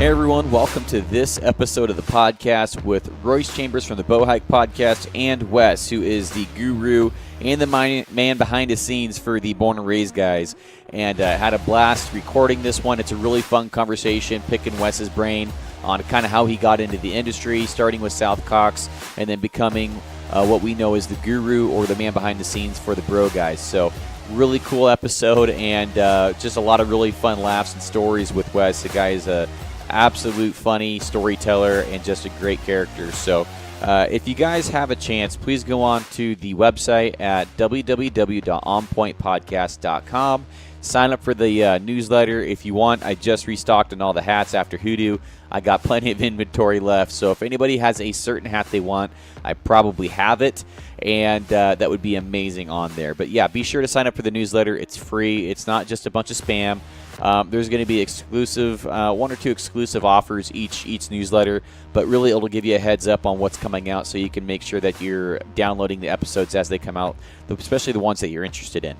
Hey everyone, welcome to this episode of the podcast with Royce Chambers from the Bow Hike Podcast and Wes, who is the guru and the man behind the scenes for the Born and Raised guys. And had a blast recording this one. It's a really fun conversation, picking Wes's brain on kind of how he got into the industry, starting with South Cox and then becoming what we know as the guru or the man behind the scenes for the bro guys. So really cool episode and just a lot of really fun laughs and stories with Wes. The guy is a absolute funny storyteller and just a great character. So if you guys have a chance, please go on to the website at www.onpointpodcast.com. Sign up for the newsletter if you want. I just restocked on all the hats after Hoodoo. I got plenty of inventory left, so if anybody has a certain hat they want, I probably have it, and that would be amazing on there. But yeah, be sure to sign up for the newsletter. It's free. It's not just a bunch of spam. There's going to be exclusive, one or two exclusive offers each newsletter, but really it'll give you a heads up on what's coming out so you can make sure that you're downloading the episodes as they come out, especially the ones that you're interested in.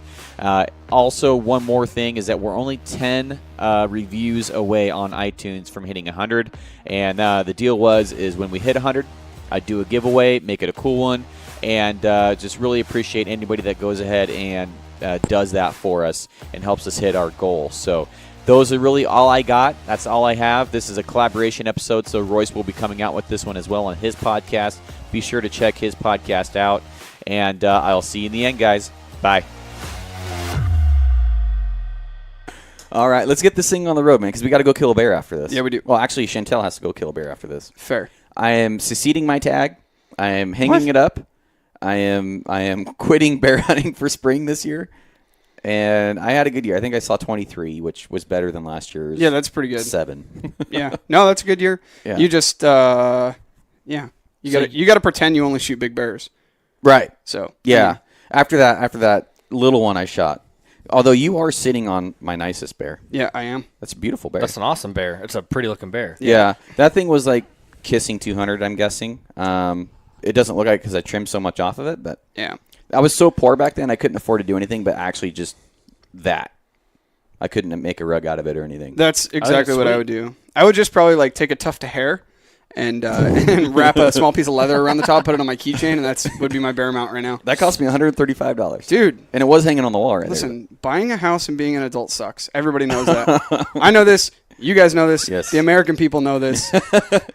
Also, one more thing is that we're only 10 reviews away on iTunes from hitting 100, and the deal is when we hit 100, I do a giveaway, make it a cool one, and just really appreciate anybody that goes ahead and does that for us and helps us hit our goal. So those are really all I got. That's all I have. This is a collaboration episode, so Royce will be coming out with this one as well on his podcast. Be sure to check his podcast out, and I'll see you in the end, guys. Bye. All right, let's get this thing on the road, man, because we got to go kill a bear after this. Yeah, we do. Well, actually, Chantel has to go kill a bear after this. Fair. I am seceding my tag. I am hanging it up. I am quitting bear hunting for spring this year, and I had a good year. I think I saw 23, which was better than last year's. Yeah, that's pretty good. 7. Yeah, no, that's a good year. Yeah. You just, you got to pretend you only shoot big bears. Right. So yeah, after that little one I shot. Although you are sitting on my nicest bear. Yeah, I am. That's a beautiful bear. That's an awesome bear. It's a pretty looking bear. Yeah, that thing was like kissing 200. I'm guessing. It doesn't look like because I trimmed so much off of it, but yeah, I was so poor back then I couldn't afford to do anything, but actually just that. I couldn't make a rug out of it or anything. That's exactly what I would do. I would just probably like take a tuft of hair and wrap a small piece of leather around the top, put it on my keychain, and that's would be my bear mount right now. That cost me $135. Dude. And it was hanging on the wall right Listen, buying a house and being an adult sucks. Everybody knows that. I know this. You guys know this. Yes. The American people know this.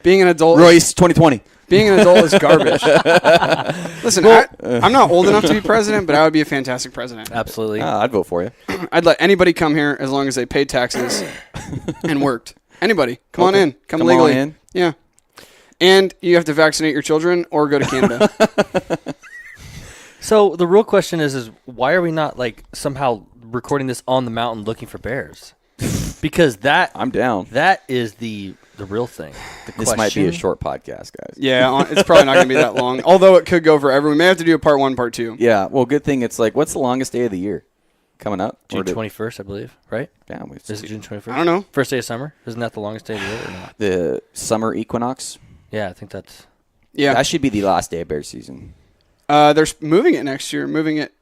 Being an adult. Royce, 2020. Being an adult is garbage. Listen, I'm not old enough to be president, but I would be a fantastic president. Absolutely. I'd vote for you. I'd let anybody come here as long as they paid taxes and worked. Anybody. Come on in. Come legally. On in. Yeah. And you have to vaccinate your children or go to Canada. So the real question is why are we not like somehow recording this on the mountain looking for bears? Because I'm down. That is the real thing. This might be a short podcast, guys. Yeah, it's probably not going to be that long. Although it could go forever. We may have to do a part 1, part 2. Yeah, well, good thing it's like, what's the longest day of the year coming up? June 21st, I believe, right? Yeah, Is it June 21st? I don't know. First day of summer? Isn't that the longest day of the year or not? The summer equinox. Yeah, I think that's... Yeah. That should be the last day of bear season. They're moving it next year. Moving it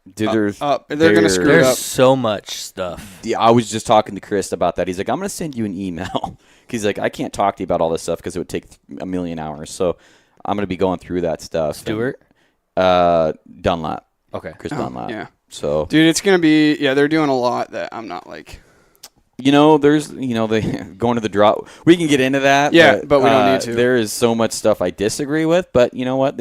up. They're going to screw it up. There's so much stuff. Yeah, I was just talking to Chris about that. He's like, I'm going to send you an email. He's like, I can't talk to you about all this stuff because it would take a million hours. So I'm going to be going through that stuff. Stuart? Dunlap. Okay. Chris Dunlap. Yeah. So, dude, it's going to be, they're doing a lot that I'm not like. There's, they going to the draw. We can get into that. Yeah, but we don't need to. There is so much stuff I disagree with, but you know what?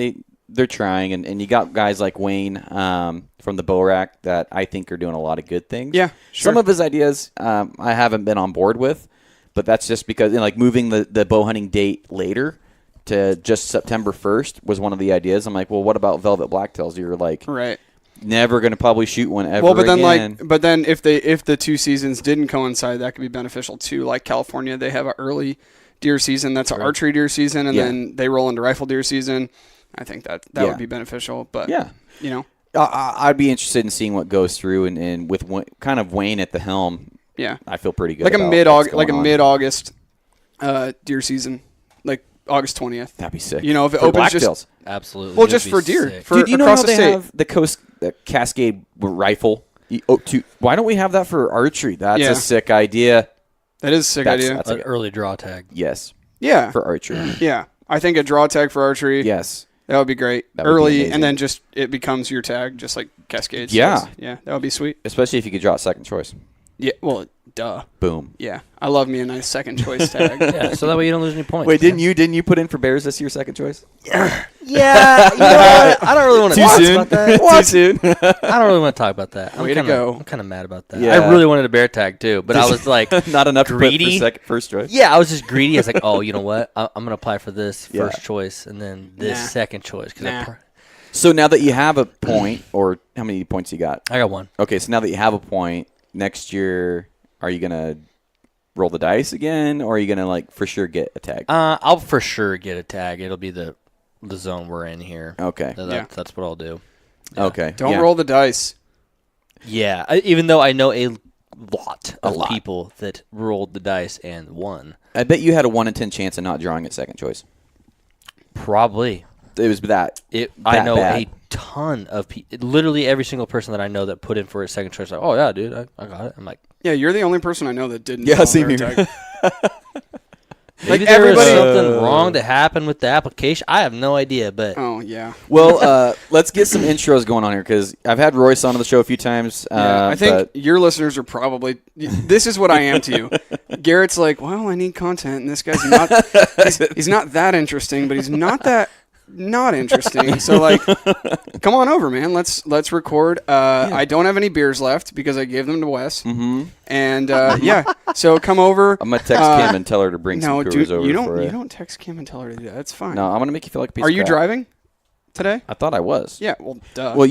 They're trying, and you got guys like Wayne from the Bow Rack that I think are doing a lot of good things. Yeah, sure. Some of his ideas I haven't been on board with, but that's just because like moving the bow hunting date later to just September 1st was one of the ideas. I'm like, well, what about velvet blacktails? You're like, right. Never going to probably shoot one ever. Well, but then again. but then if the two seasons didn't coincide, that could be beneficial too. Like California, they have an early deer season. That's an archery deer season, and then they roll into rifle deer season. I think that would be beneficial. But yeah, I'd be interested in seeing what goes through, and with kind of Wayne at the helm. Yeah, I feel pretty good. Like about mid-August deer season, like August 20th. That'd be sick. If it for opens just absolutely. Well, just for deer. Sick. For Dude, you know across how the they state. have the Cascade rifle? Why don't we have that for archery? That's a sick idea. That is a sick idea. That's An early draw tag. yes, Yeah. for archery. Yeah. I think a draw tag for archery. Yes. That would be great. That would be Early, amazing. and then just it becomes your tag, just like Cascades. Yeah. does. Yeah. That would be sweet. Especially if you could draw a second choice. Yeah. Well, duh. Boom. Yeah. I love me a nice second choice tag. Yeah, so that way you don't lose any points. Wait, didn't you put in for Bears this year second choice? Yeah, you know what? I don't really want to Too talk soon? about that. Too soon? I don't really want to talk about that. Way to go. I'm kind of mad about that. Yeah. I really wanted a bear tag too, but I was like, Not enough greedy. to put for first choice. yeah, I was just greedy. I was like, oh, you know what? I'm going to apply for this Yeah. first choice and then this Nah. second choice. Cause Nah. So now that you have a point, or how many points you got? I got one. Okay, so now that you have a point, next year, are you gonna roll the dice again, or are you gonna like for sure get a tag? I'll for sure get a tag. It'll be the zone we're in here. Okay. That's what I'll do. Okay. Don't yeah. roll the dice. Yeah, even though I know a lot of lot. people that rolled the dice and won. I bet you had a 1 in 10 chance of not drawing at second choice. Probably. It was that. I know bad. a ton of people. Literally every single person that I know that put in for a second choice. Like, oh yeah, dude, I got it. I'm like, Yeah, you're the only person I know that didn't. Yeah, draw a same bear here. tag. maybe Like, there was everybody- something wrong that happened with the application. I have no idea, but Oh yeah. Well, let's get some intros going on here because I've had Royce on the show a few times. Yeah, I think but your listeners are probably. This is what I am to you. Garrett's like, well, I need content, and this guy's not. He's not that interesting, but he's not that not interesting. So like, come on over, man. Let's record. I don't have any beers left because I gave them to Wes. Mm-hmm. And yeah, so come over. I'm gonna text Kim and tell her to bring No, some Coors dude, over you don't. for You it. don't text Kim and tell her to do that. That's fine. No, I'm gonna make you feel like a piece Are of you crap. driving today? I thought I was. Yeah. Well, duh. Well,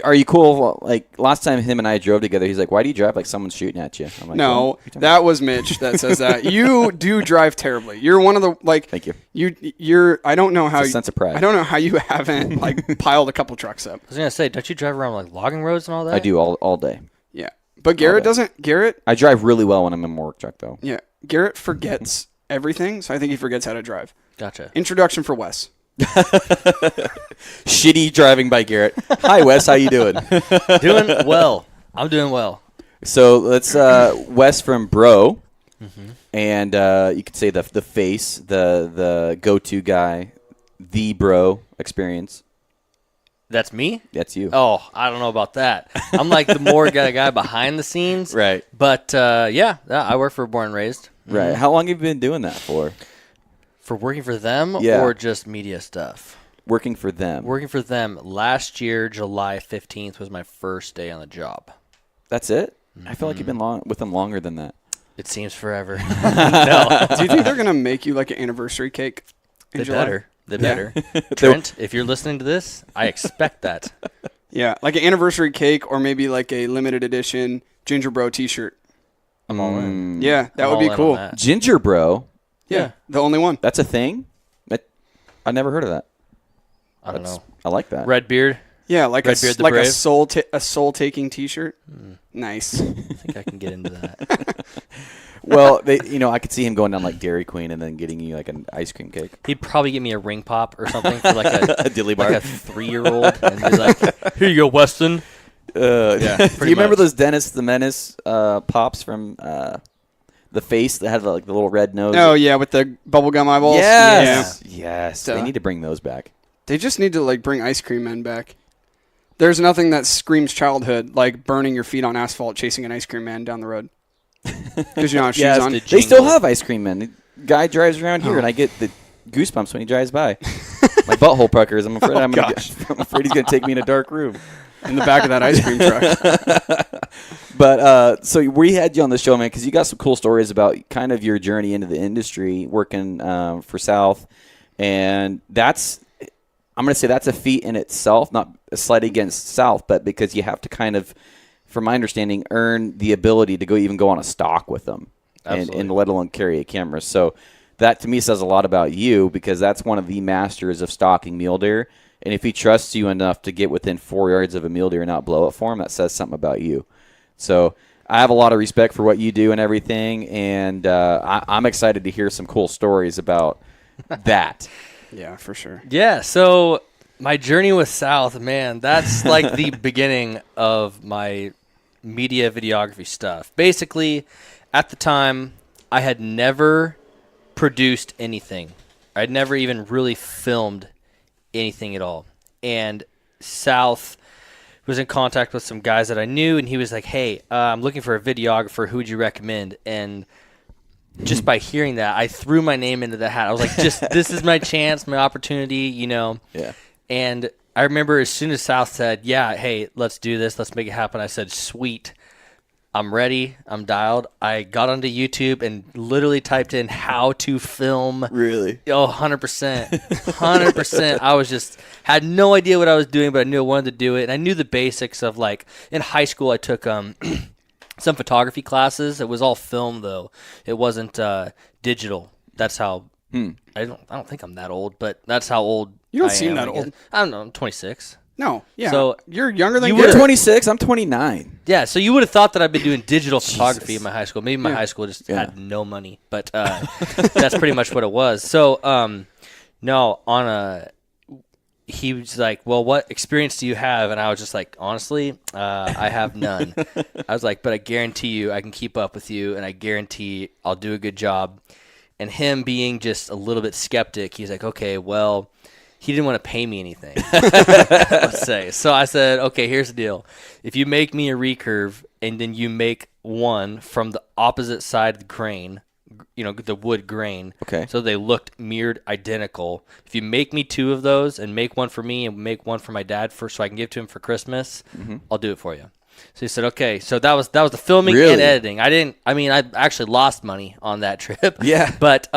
are you cool? Like last time him and I drove together, he's like, "Why do you drive like someone's shooting at you?" I'm like, No, "Well, you tell me." that was Mitch that says that. You do drive terribly. You're one of the like. Thank you. You're. I don't know how. It's a sense of pride. I don't know how you haven't like piled a couple trucks up. I was gonna say, don't you drive around like logging roads and all that? I do all day. Yeah, but Garrett Okay. doesn't. Garrett. I drive really well when I'm in my work truck, though. Yeah, Garrett forgets everything, so I think he forgets how to drive. Gotcha. Introduction for Wes. Shitty driving by Garrett. Hi, Wes. How you doing? Doing well. I'm doing well. So let's Wes from Bro, and you could say the face, the go-to guy, the Bro experience. That's me? That's you. Oh, I don't know about that. I'm like the more guy behind the scenes. Right. But yeah, I work for Born and Raised. Right. How long have you been doing that for? For working for them Yeah. or just media stuff? Working for them. Working for them last year, July 15th was my first day on the job. That's it? I feel like you've been with them longer than that. It seems forever. No, Do you think they're gonna make you like an anniversary cake? in they July? better. They Yeah. better. Trent, if you're listening to this, I expect that. Yeah, like an anniversary cake, or maybe like a limited edition Ginger Bro T-shirt. I'm all in. Yeah, that I'm would all be in on cool. that. Ginger Bro. Yeah, the only one. That's a thing? I never heard of that. I don't know. I like that. Red beard. Yeah, like Redbeard the a Brave? soul taking T-shirt. Nice. I think I can get into that. Well, I could see him going down like Dairy Queen and then getting you like an ice cream cake. He'd probably give me a ring pop or something for like a dilly bar. like a 3-year-old, and be like, "Here you go, Weston." Yeah. Do pretty you remember much. those Dennis the Menace pops from the face that had like the little red nose? Oh yeah, with the bubblegum eyeballs. Yes. Yes. Duh. They need to bring those back. They just need to like bring ice cream men back. There's nothing that screams childhood like burning your feet on asphalt chasing an ice cream man down the road. Because you don't have shoes Yes, on. the They still jingle. have ice cream men. The guy drives around here, Oh. and I get the goosebumps when he drives by. My butthole puckers. I'm afraid I'm afraid he's gonna take me in a dark room. In the back of that ice cream truck. But so we had you on the show, man, because you got some cool stories about kind of your journey into the industry, working for South, and I'm going to say that's a feat in itself, not a slight against South, but because you have to kind of, from my understanding, earn the ability to even go on a stock with them, and let alone carry a camera. So that to me says a lot about you, because that's one of the masters of stalking mule deer. And if he trusts you enough to get within 4 yards of a mule deer and not blow it for him, that says something about you. So I have a lot of respect for what you do and everything, and I'm excited to hear some cool stories about that. Yeah, for sure. Yeah, so my journey with South, man, that's like the beginning of my media videography stuff. Basically, at the time, I had never produced anything. I'd never even really filmed anything at all. And South was in contact with some guys that I knew, and he was like, hey, I'm looking for a videographer. Who would you recommend? And just by hearing that, I threw my name into the hat. I was like, this is my chance, my opportunity, you know. Yeah. And I remember as soon as South said, yeah, hey, let's do this. Let's make it happen. I said, sweet. I'm ready. I'm dialed. I got onto YouTube and literally typed in how to film. Really? Oh, 100%. 100%. I was just, had no idea what I was doing, but I knew I wanted to do it. And I knew the basics of, like, in high school I took some photography classes. It was all film, though. It wasn't digital. That's how, I don't think I'm that old, but that's how old You don't I seem am, that I guess. old. I don't know. I'm 26. No, yeah. So you're younger than you You're were- 26. I'm 29. Yeah, so you would have thought that I've been doing digital photography in my high school. Maybe my high school just Yeah. had no money, but that's pretty much what it was. So, he was like, well, what experience do you have? And I was just like, honestly, I have none. I was like, but I guarantee you I can keep up with you, and I guarantee I'll do a good job. And him being just a little bit skeptic, he's like, okay, well, he didn't want to pay me anything, let's say. So I said, okay, here's the deal. If you make me a recurve and then you make one from the opposite side of the grain, you know, the wood grain, Okay. so they looked mirrored identical. If you make me 2 of those and make one for me and make one for my dad so I can give to him for Christmas, I'll do it for you. So he said, okay. So that was the filming Really? and editing. I actually lost money on that trip. Yeah. But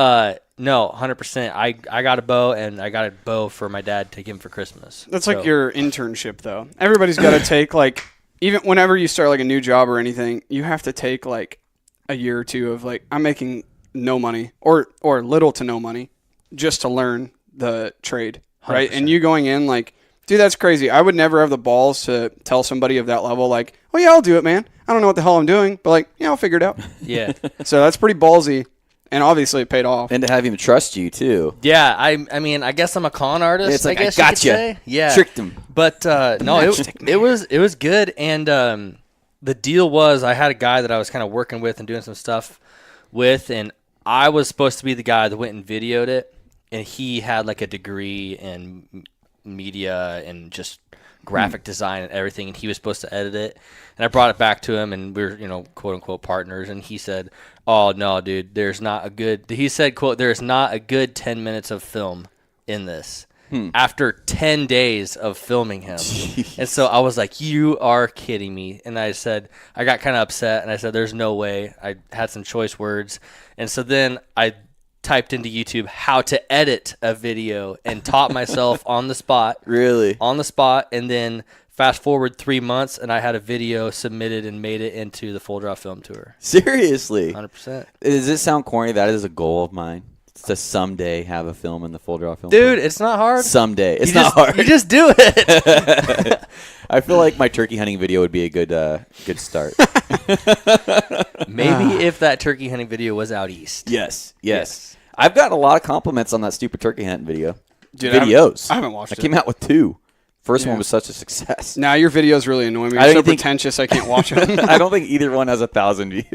no, 100%. I got a bow, and I got a bow for my dad to give him for Christmas. That's like your internship, though. Everybody's got to take, like, even whenever you start, like, a new job or anything, you have to take, like, a year or two of, like, I'm making no money or little to no money just to learn the trade, right? 100%. And you going in, like, dude, that's crazy. I would never have the balls to tell somebody of that level, like, oh, yeah, I'll do it, man. I don't know what the hell I'm doing, but, like, yeah, I'll figure it out. Yeah. So that's pretty ballsy, and obviously it paid off. And to have him trust you, too. Yeah, I mean, I guess I'm a con artist. It's like, I guess I you could gotcha. say. Yeah, Tricked him. But no, it was good. And the deal was, I had a guy that I was kind of working with and doing some stuff with, and I was supposed to be the guy that went and videoed it, and he had like a degree in media and just graphic design and everything, and he was supposed to edit it. And I brought it back to him, and we were, you know, quote unquote partners, and he said, oh no, dude, there's not a good 10 minutes of film in this after 10 days of filming him. And so I was like, you are kidding me. And I said, I got kind of upset, and I said, there's no way. I had some choice words, and so then I typed into YouTube how to edit a video and taught myself on the spot. Really? On the spot, and then fast forward 3 months, and I had a video submitted and made it into the Full Draw Film Tour. Seriously? 100%. Does it sound corny? That is a goal of mine. To someday have a film in the Full Draw Film Dude, Tour. it's not hard. Someday. It's You not just- hard. You just do it. I feel like my turkey hunting video would be a good start. Maybe if that turkey hunting video was out east. Yes. I've gotten a lot of compliments on that stupid turkey hunting video. Dude, Videos. I haven't watched I it. came out with 2. First Yeah. one was such a success. Now your videos really annoy me. I They're don't so think- pretentious I can't watch them. I don't think either one has 1,000 views.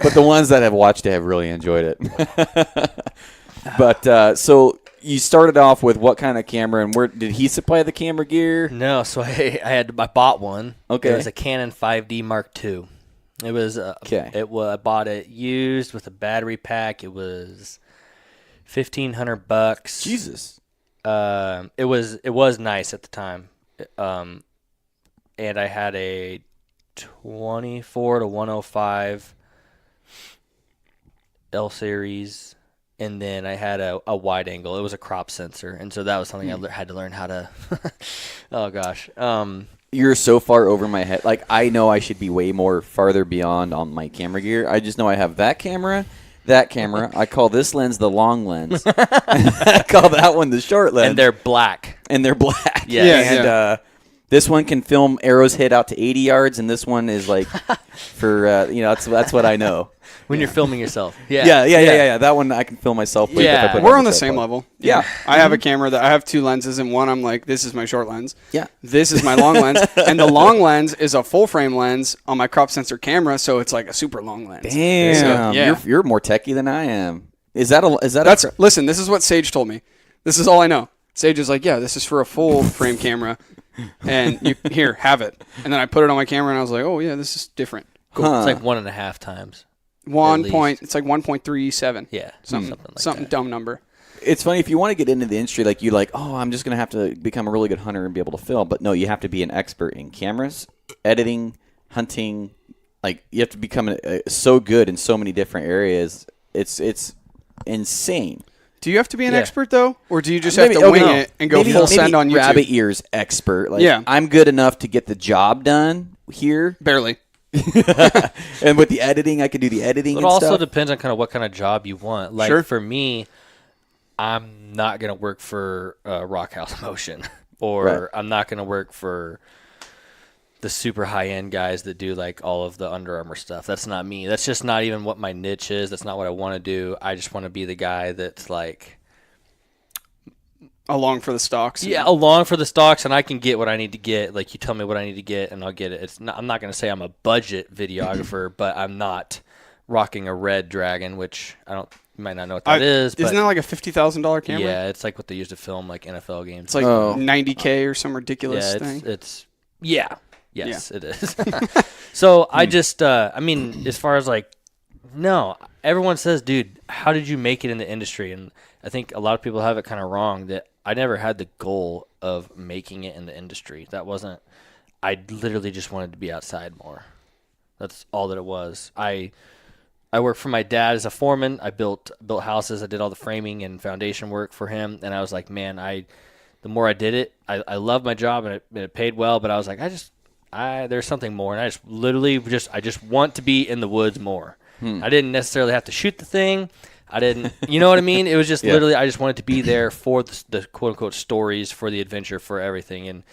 But the ones that have watched it have really enjoyed it. But so you started off with what kind of camera, and where did he supply the camera gear? No, so I bought one. Okay. It was a Canon 5D Mark II. It was Okay. I bought it used with a battery pack. It was $1,500. Jesus. It was nice at the time. And I had a 24 to 105 L series, and then I had a wide angle. It was a crop sensor, and so that was something I had to learn how to. Oh gosh. You're so far over my head. Like, I know I should be way more farther beyond on my camera gear. I just know I have that camera. I call this lens the long lens. I call that one the short lens. And they're black. And they're black. Yeah. Yeah, And This one can film arrows hit out to 80 yards, and this one is like for that's what I know. When you're filming yourself. Yeah. That one I can film myself with. Yeah. If I put it We're on on the the same tripod. level. Yeah. I have a camera that I have 2 lenses, and one I'm like, this is my short lens. Yeah. This is my long lens, and the long lens is a full frame lens on my crop sensor camera, so it's like a super long lens. Damn, So, yeah. you're more techie than I am. Listen, this is what Sage told me. This is all I know. Sage is like, yeah, this is for a full frame camera, and you have it. And then I put it on my camera, and I was like, oh yeah, this is different. Cool. It's like 1.5 times. It's like 1.37. Yeah. Something dumb number. It's funny if you want to get into the industry, like you I'm just gonna have to become a really good hunter and be able to film. But no, you have to be an expert in cameras, editing, hunting. Like you have to become so good in so many different areas. It's insane. Do you have to be an expert though, or do you just have to wing it and go full send on YouTube? Rabbit ears expert. Like, yeah, I'm good enough to get the job done here. Barely. And with the editing, I can do the editing. It also depends on kind of what kind of job you want. Like for me, I'm not going to work for Rock House Motion, or I'm not going to work for the super high end guys that do like all of the Under Armour stuff. That's not me. That's just not even what my niche is. That's not what I want to do. I just want to be the guy that's like along for the stocks. Yeah, along for the stocks, and I can get what I need to get. Like you tell me what I need to get, and I'll get it. I'm not going to say I'm a budget videographer, but I'm not rocking a Red Dragon, which you might not know what that is. Isn't that like a $50,000 camera? Yeah, it's like what they use to film like NFL games. It's like $90K or some ridiculous thing. Yes, it is. So I just, as far as like, no, everyone says, dude, how did you make it in the industry? And I think a lot of people have it kind of wrong that I never had the goal of making it in the industry. I literally just wanted to be outside more. That's all that it was. I worked for my dad as a foreman. I built houses. I did all the framing and foundation work for him. And I was like, man, the more I did it, I loved my job and it paid well. But I was like, there's something more. And I just literally I just want to be in the woods more. I didn't necessarily have to shoot the thing. I didn't, you know what I mean? It was just literally, I just wanted to be there for the quote unquote stories, for the adventure, for everything.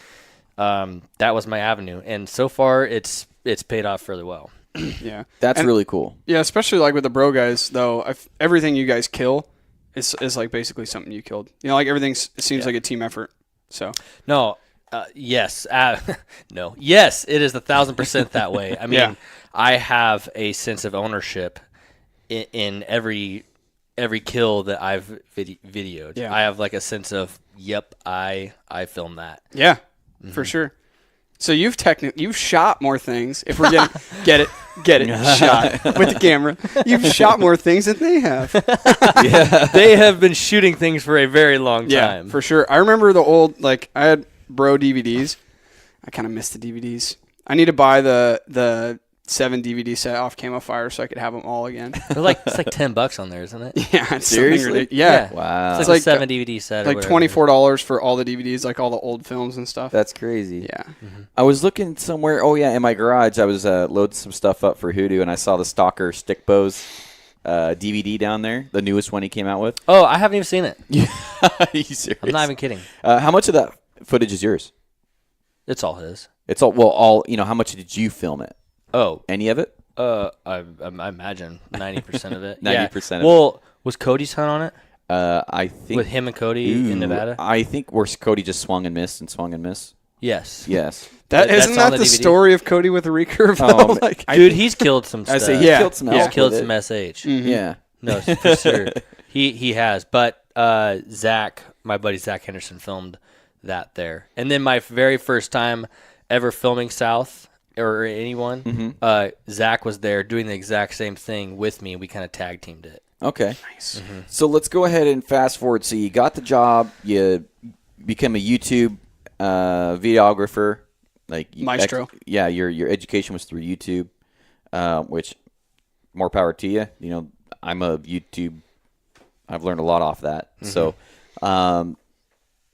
And that was my avenue. And so far it's paid off fairly well. Yeah. That's really cool. Yeah. Especially like with the bro guys though, everything you guys kill is like basically something you killed, like everything seems like a team effort. So no, yes. No, yes, it is 1,000% that way. I mean, I have a sense of ownership in every kill that I've videoed. Yeah. I have like a sense of, yep, I filmed that. Yeah, for sure. So you've shot more things. If we're getting get it shot with the camera, you've shot more things than they have. Yeah, they have been shooting things for a very long time. Yeah, for sure. I remember the old I had bro DVDs. I kind of miss the DVDs. I need to buy the 7 DVD set off Camo Fire so I could have them all again. It's like $10 on there, isn't it? Yeah, it's seriously. Yeah. Wow. It's like a 7 DVD set. Like $24 for all the DVDs, like all the old films and stuff. That's crazy. Yeah. Mm-hmm. I was looking somewhere. Oh yeah, in my garage, I was loading some stuff up for Hoodoo, and I saw the Stalker Stick Bows DVD down there, the newest one he came out with. Oh, I haven't even seen it. Are you serious? I'm not even kidding. How much of that footage is yours? It's all his. It's all. How much did you film it? Oh, any of it? I imagine 90% of it. 90% of it. Well, was Cody's hunt on it? I think with him and Cody in Nevada. I think where Cody just swung and missed and swung and missed. Yes. Isn't that the story of Cody with a recurve? Oh, dude, he's killed some stuff. I say he's killed some. He's killed some SH. Mm-hmm. Yeah. No, for sure. He has. But Zach, my buddy Zach Henderson, filmed that there. And then my very first time ever filming South or anyone, Zach was there doing the exact same thing with me. We kind of tag teamed it. Okay. Nice. Mm-hmm. So let's go ahead and fast forward. So you got the job. You became a YouTube videographer. Maestro. Your education was through YouTube, which more power to you. I'm a YouTube. I've learned a lot off that. Mm-hmm. So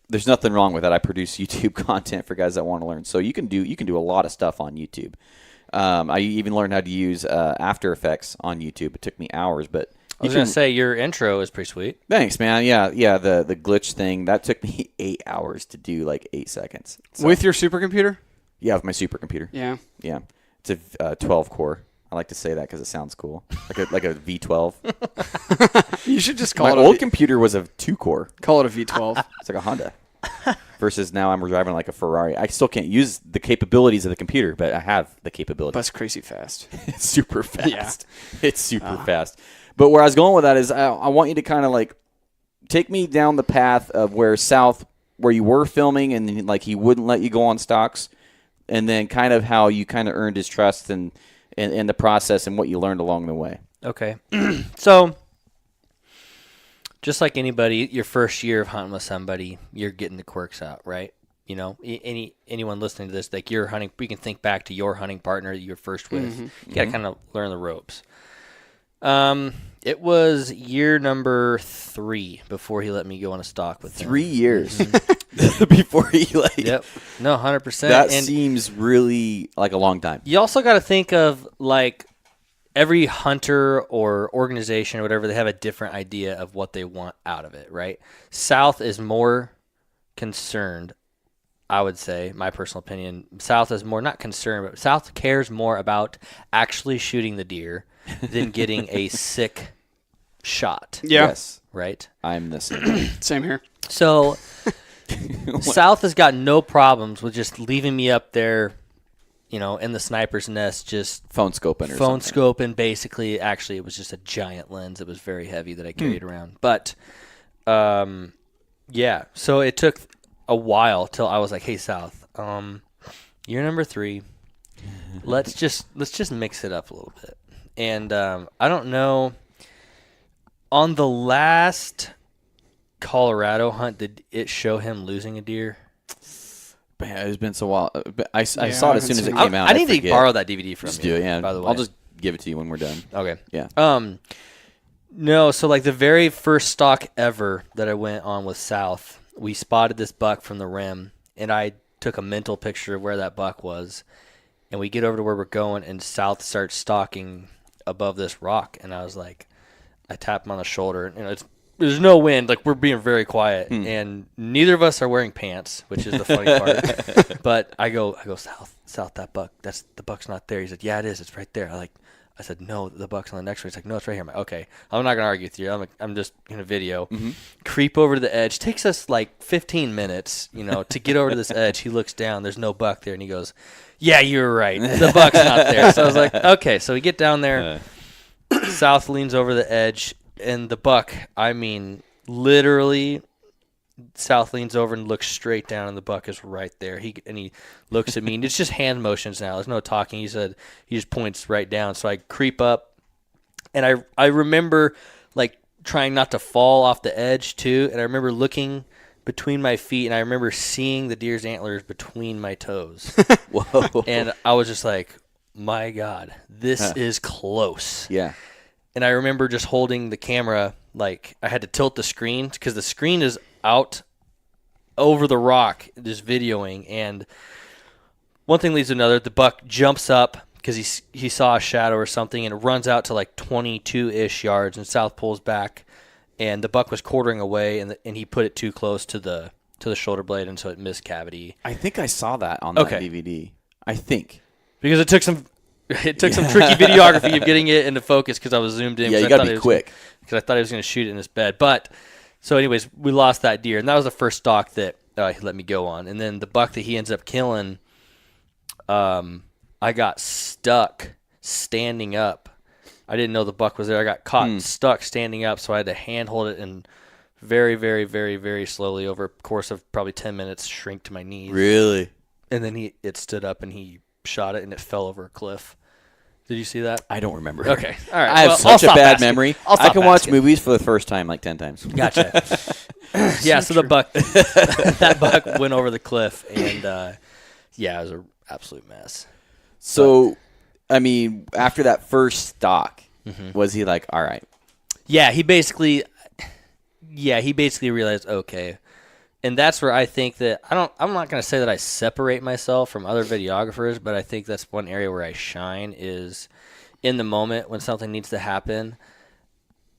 there's nothing wrong with that. I produce YouTube content for guys that want to learn. So you can do a lot of stuff on YouTube. I even learned how to use After Effects on YouTube. It took me hours, but I was going to say, your intro is pretty sweet. Thanks, man. Yeah. The glitch thing, that took me 8 hours to do, like 8 seconds. So, With your supercomputer? yeah, with my supercomputer. Yeah. Yeah. It's a 12 core. I like to say that because it sounds cool. Like a V12. You should just My call it old computer was a 2 core. call it a V12. It's like a Honda. Versus now I'm driving like a Ferrari. I still can't use the capabilities of the computer, but I have the capabilities. But it's crazy fast. It's super fast. It's super fast. But where I was going with that is I want you to kind of like take me down the path of where you were filming and like he wouldn't let you go on stocks, and then kind of how you kind of earned his trust and the process and what you learned along the way. Okay. So, just like anybody, your first year of hunting with somebody, you're getting the quirks out, right? You know, anyone listening to this, like you're hunting, we can think back to your hunting partner that you were first with. You got to kind of learn the ropes. It was year number 3 before he let me go on a stalk with him. 3 years before he like. Yep. No, 100%. That and seems really like a long time. you also got to think of like every hunter or organization or whatever, they have a different idea of what they want out of it, right? South is more concerned, I would say, my personal opinion. South is more not concerned, but South cares more about actually shooting the deer than getting a sick shot. Yeah. Yes, Right? I'm the same. Same here. So South has got no problems with just leaving me up there, you know, in the sniper's nest, just Phone scoping or phone something. scoping. Basically, actually, it was just a giant lens. It was very heavy that I carried around. But, yeah. So it took a while till I was like, "Hey, South, year number 3, let's just mix it up a little bit." And I don't know. On the last Colorado hunt, did it show him losing a deer? Man, it's been so while. But I saw it as haven't soon as it seen came out. I need to forget. borrow that DVD from Just you. do it, yeah. By the way, I'll just give it to you when we're done. okay. Yeah. No, so like the very first stalk ever that I went on with South, we spotted this buck from the rim, and I took a mental picture of where that buck was, and we get over to where we're going, and South starts stalking above this rock, and I was like, I tap him on the shoulder, and there's no wind, like we're being very quiet, and neither of us are wearing pants, which is the funny part. But I go, South, that buck, the buck's not there. He said, yeah, it is, it's right there. I said, no, the buck's on the next one. He's like, no, it's right here. I'm like, okay, I'm not gonna argue with you. I'm just gonna video. Creep over to the edge. Takes us like 15 minutes, to get over to this edge. He looks down. There's no buck there, and he goes, yeah, you're right. The buck's not there. So I was like, okay. So we get down there. South leans over the edge, and the buck, I mean, literally, South leans over and looks straight down, and the buck is right there. He looks at me, and it's just hand motions now. There's no talking. He said he just points right down. So I creep up, and I remember like trying not to fall off the edge too. And I remember looking between my feet, and I remember seeing the deer's antlers between my toes. Whoa. And I was just like, my God, this is close. Yeah. And I remember just holding the camera, like I had to tilt the screen because the screen is out over the rock, just videoing. And one thing leads to another. The buck jumps up because he saw a shadow or something, and it runs out to like 22-ish yards, and South pulls back. And the buck was quartering away, and he put it too close to the shoulder blade, and so it missed cavity. I think I saw that on that DVD. I think. Because it took some tricky videography of getting it into focus because I was zoomed in. Yeah, you got to be quick. Because I thought he was going to shoot it in his bed. But, so anyways, we lost that deer. And that was the first stalk that he let me go on. And then the buck that he ends up killing, I got stuck standing up. I didn't know the buck was there. I got caught stuck standing up, so I had to handhold it and very, very, very, very slowly over a course of probably 10 minutes shrink to my knees. Really? And then it stood up and he shot it and it fell over a cliff. Did you see that? I don't remember. Okay. All right. I have such a bad memory. I'll I stop can watch asking. movies for the first time like 10 times. Gotcha. Yeah, so the buck, that buck went over the cliff, and yeah, it was an absolute mess. So, I mean, after that first stalk, was he like, all right? Yeah, he basically realized, okay. And that's where I think that I'm not going to say that I separate myself from other videographers, but I think that's one area where I shine is in the moment when something needs to happen.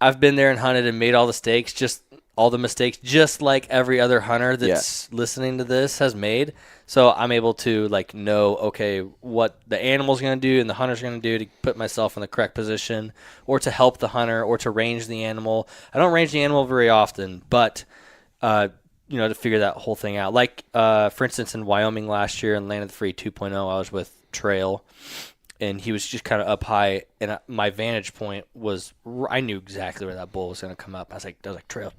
I've been there and hunted and made all the mistakes, just like every other hunter that's listening to this has made. So I'm able to like know, okay, what the animal's going to do and the hunter's going to do to put myself in the correct position, or to help the hunter, or to range the animal. I don't range the animal very often, but to figure that whole thing out. Like for instance, in Wyoming last year in Land of the Free 2.0, I was with Trail. And he was just kind of up high, and my vantage point was, I knew exactly where that bull was going to come up. I was like, trail,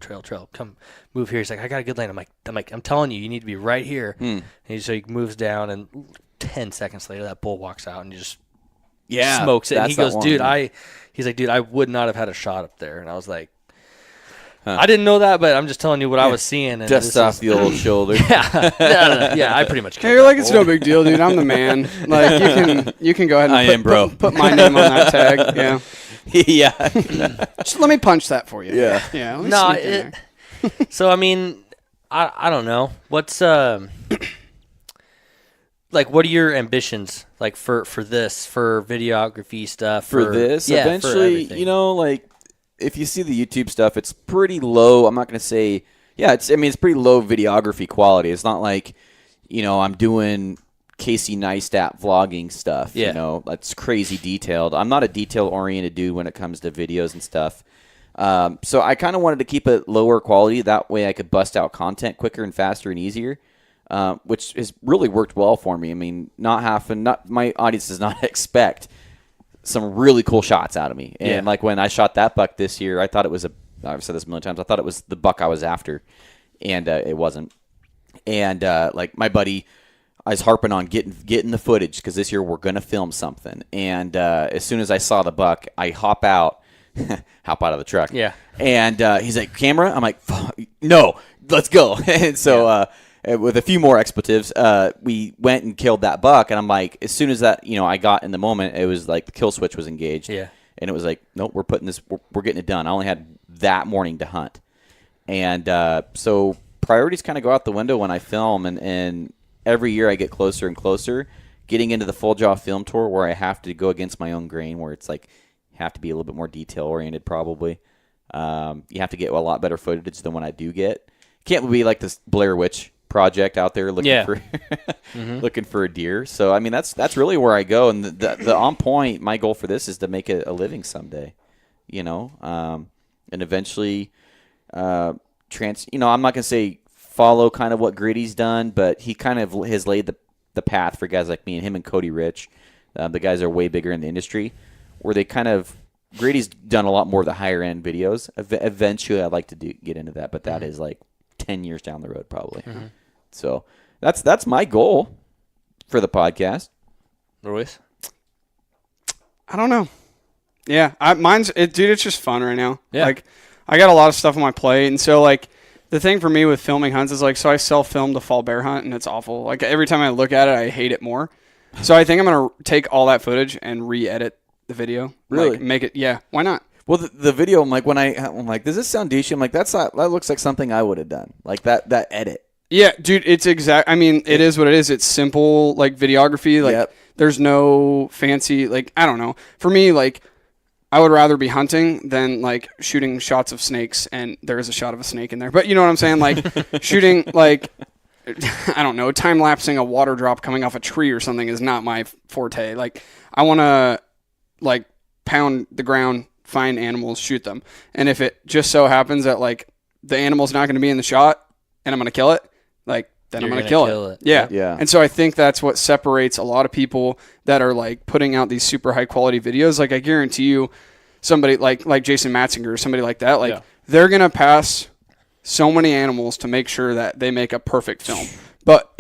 come move here. He's like, I got a good lane. I'm telling you, you need to be right here. And so he moves down, and 10 seconds later, that bull walks out and he just smokes it. And he goes, he's like, dude, I would not have had a shot up there. And I was like, I didn't know that, but I'm just telling you what I was seeing. And just off the old shoulder. Yeah, I pretty much. Hey, you're like, it's no big deal, dude. I'm the man. Like, you can go ahead and put my name on that tag. Yeah. Yeah. Just let me punch that for you. Yeah. Yeah. Let me sneak in there. So I mean, I don't know. What's like, what are your ambitions like for this, for videography stuff, for this? Yeah, eventually, like, if you see the YouTube stuff, it's pretty low. I'm not going to say, it's pretty low videography quality. It's not like, I'm doing Casey Neistat vlogging stuff. Yeah. That's crazy detailed. I'm not a detail-oriented dude when it comes to videos and stuff. So I kind of wanted to keep it lower quality. That way I could bust out content quicker and faster and easier, which has really worked well for me. I mean, my audience does not expect some really cool shots out of me. And like when I shot that buck this year, I thought it was I've said this a million times, I thought it was the buck I was after, and it wasn't. And like my buddy, I was harping on getting the footage, because this year we're going to film something. And as soon as I saw the buck, I hop out of the truck. Yeah. And he's like, camera? I'm like, no, let's go. And so with a few more expletives, we went and killed that buck. And I'm like, as soon as that, I got in the moment, it was like the kill switch was engaged. Yeah. And it was like, nope, we're getting it done. I only had that morning to hunt. And so priorities kind of go out the window when I film. And every year I get closer and closer, getting into the Full Jaw Film Tour, where I have to go against my own grain, where it's like, have to be a little bit more detail oriented probably. You have to get a lot better footage than what I do get. Can't be like this Blair Witch Project out there looking for looking for a deer. So I mean, that's really where I go. And the on point, my goal for this is to make it a living someday, and eventually I'm not gonna say follow kind of what Gritty's done, but he kind of has laid the path for guys like me and him and Cody Rich. The guys are way bigger in the industry, where they kind of, Grady's done a lot more of the higher end videos. Eventually I'd like to get into that, but that is like 10 years down the road probably. So that's my goal for the podcast. Ruiz? I don't know. Yeah, dude, it's just fun right now. Yeah. Like, I got a lot of stuff on my plate, and so like the thing for me with filming hunts is like, so I self-filmed the fall bear hunt, and it's awful. Like every time I look at it, I hate it more. So I think I'm gonna take all that footage and re-edit the video. Really? Like, make it. Yeah. Why not? Well, the video, I'm like, does this sound douchey? I'm like, that looks like something I would have done. Like that edit. Yeah, dude, it's exact. I mean, it is what it is. It's simple, like videography. Like, there's no fancy, like, I don't know. For me, like, I would rather be hunting than like shooting shots of snakes, and there is a shot of a snake in there. But you know what I'm saying? Like shooting, like, I don't know, time lapsing a water drop coming off a tree or something is not my forte. Like, I want to like pound the ground, find animals, shoot them. And if it just so happens that like the animal's not going to be in the shot and I'm going to kill it, like, then I'm going to kill it. Yeah. Yeah. And so I think that's what separates a lot of people that are like putting out these super high quality videos. Like, I guarantee you somebody like Jason Matzinger or somebody like that, like they're going to pass so many animals to make sure that they make a perfect film. But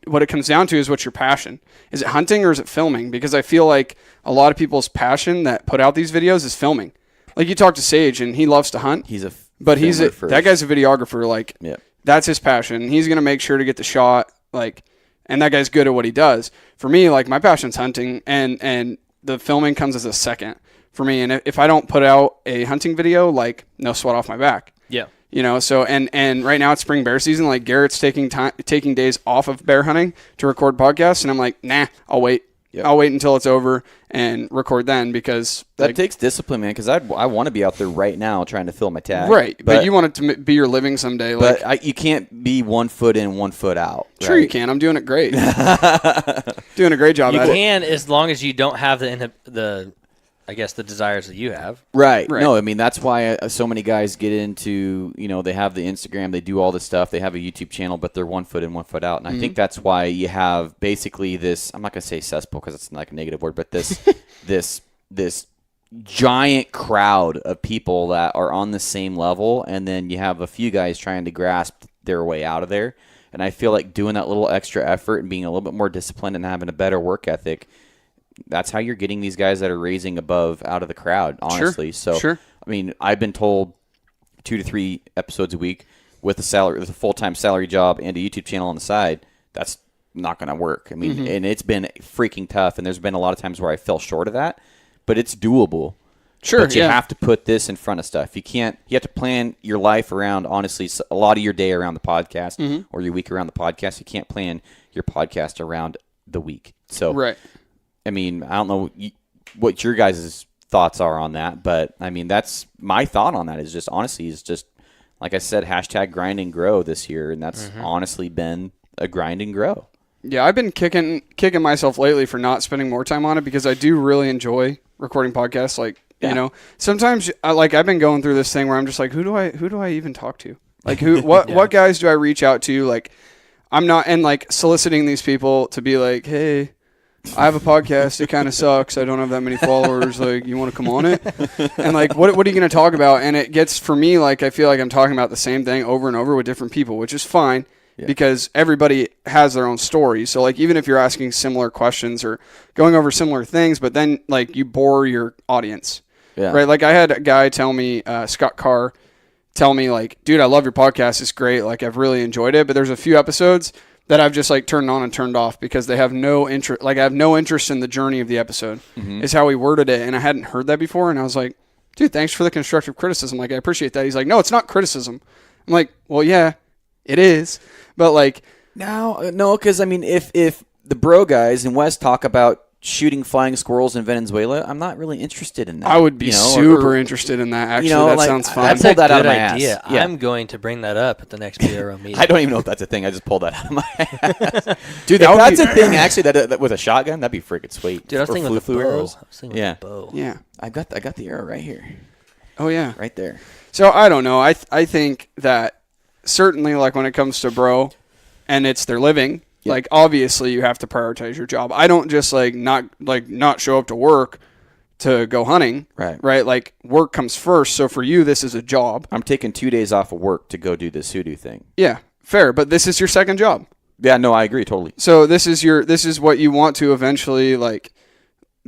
what it comes down to is, what's your passion? Is it hunting or is it filming? Because I feel like a lot of people's passion that put out these videos is filming. Like, you talk to Sage and he loves to hunt. That guy's a videographer. Like, that's his passion. He's going to make sure to get the shot. Like, and that guy's good at what he does. For me, like, my passion's hunting, and the filming comes as a second for me. And if I don't put out a hunting video, like, no sweat off my back. Yeah. You know, so and right now it's spring bear season. Like, Garrett's taking days off of bear hunting to record podcasts, and I'm like, nah, I'll wait. Yep. I'll wait until it's over and record then because that takes discipline, man. Because I want to be out there right now trying to fill my tag. Right, but you want it to be your living someday. But you can't be 1 foot in, 1 foot out. Sure, you can. I'm doing it great. Doing a great job at it. You can, as long as you don't have the desires that you have. Right. No, I mean, that's why so many guys get into, they have the Instagram, they do all this stuff, they have a YouTube channel, but they're 1 foot in, 1 foot out. And I think that's why you have basically this, I'm not going to say cesspool because it's like a negative word, but this giant crowd of people that are on the same level. And then you have a few guys trying to grasp their way out of there. And I feel like doing that little extra effort and being a little bit more disciplined and having a better work ethic, that's how you're getting these guys that are raising above out of the crowd, honestly. Sure. I mean, I've been told 2 to 3 episodes a week with a full-time salary job and a YouTube channel on the side. That's not going to work. I mean, and it's been freaking tough, and there's been a lot of times where I fell short of that, but it's doable. Sure, but you have to put this in front of stuff. You have to plan your life around, honestly, a lot of your day around the podcast or your week around the podcast. You can't plan your podcast around the week. So, right. I mean, I don't know what your guys' thoughts are on that, but I mean, that's my thought on that is just honestly, like I said, # grind and grow this year. And that's honestly been a grind and grow. Yeah. I've been kicking myself lately for not spending more time on it because I do really enjoy recording podcasts. Like, sometimes I've been going through this thing where I'm just like, who do I even talk to? Like what guys do I reach out to? Like I'm not, and like soliciting these people to be like, hey, I have a podcast. It kind of sucks. I don't have that many followers. Like, you want to come on it? And like, what are you going to talk about? And it gets, for me, like, I feel like I'm talking about the same thing over and over with different people, which is fine because everybody has their own story. So like, even if you're asking similar questions or going over similar things, but then like you bore your audience, right? Like I had a guy tell me, Scott Carr, tell me like, dude, I love your podcast. It's great. Like I've really enjoyed it, but there's a few episodes that I've just like turned on and turned off because they have no interest. Like I have no interest in the journey of the episode is how he worded it. And I hadn't heard that before. And I was like, dude, thanks for the constructive criticism. Like I appreciate that. He's like, no, it's not criticism. I'm like, well, yeah, it is. But like, no, because I mean, if the bro guys in West talk about shooting flying squirrels in Venezuela, I'm not really interested in that. I would be super interested in that. Actually, that like, sounds fun. That's pulled that a out of good my idea. ass. Yeah. I'm going to bring that up at the next PRO meeting. I don't even know if that's a thing. I just pulled that out of my ass. Dude, if that's a thing, actually, that with a shotgun, that'd be freaking sweet. Dude, I was thinking with the bow. arrows. I was thinking with the bow. Yeah. I got the arrow right here. Oh, yeah. Right there. So, I don't know. I think that certainly, like, when it comes to bro and it's their living, like, obviously, you have to prioritize your job. I don't just, not show up to work to go hunting. Right? Like, work comes first. So, for you, this is a job. I'm taking 2 days off of work to go do this hoodoo thing. Yeah, fair. But this is your second job. Yeah, no, I agree totally. So, this is what you want to eventually, like,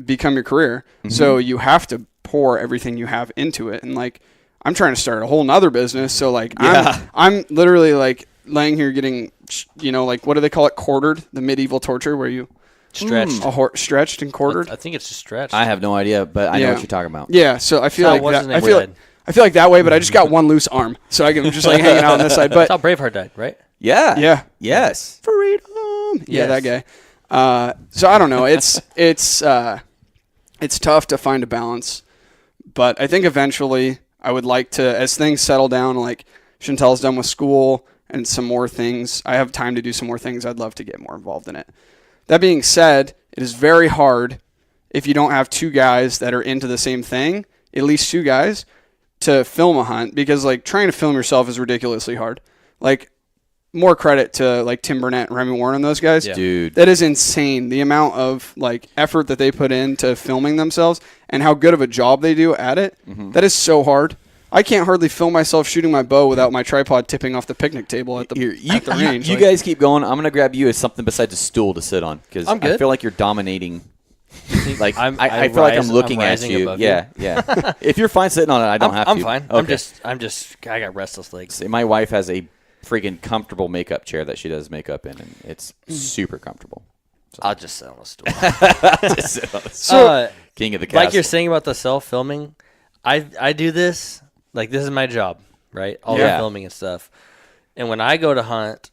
become your career. So, you have to pour everything you have into it. And, like, I'm trying to start a whole nother business. So, like, I'm literally, like, laying here getting, like, what do they call it? Quartered, the medieval torture where you stretched, stretched and quartered. I think it's just stretched. I have no idea, but I know what you're talking about. Yeah, so I feel I feel like that way, but I just got one loose arm, so I'm just like hanging out on this side. But that's how Braveheart died, right? Yeah. Yes. Freedom. Yeah, that guy. So I don't know. It's tough to find a balance, but I think eventually I would like to, as things settle down, like Chantel's done with school and some more things, I have time to do some more things. I'd love to get more involved in it. That being said, it is very hard if you don't have two guys that are into the same thing, at least two guys, to film a hunt, because like trying to film yourself is ridiculously hard. Like, more credit to like Tim Burnett and Remy Warren and those guys. Yeah. Dude. That is insane. The amount of like effort that they put into filming themselves and how good of a job they do at it. That is so hard. I can't hardly film myself shooting my bow without my tripod tipping off the picnic table at the range. You guys keep going. I'm going to grab you as something besides a stool to sit on, because I feel like you're dominating. Like I feel like I'm looking at you. Yeah. If you're fine sitting on it, I don't have to. I'm fine. Okay. I got restless legs. See, my wife has a freaking comfortable makeup chair that she does makeup in, and it's super comfortable. So. I'll just sit on a stool. So, king of the castle. Like you're saying about the self-filming, I do this. Like, this is my job, right? All the filming and stuff. And when I go to hunt,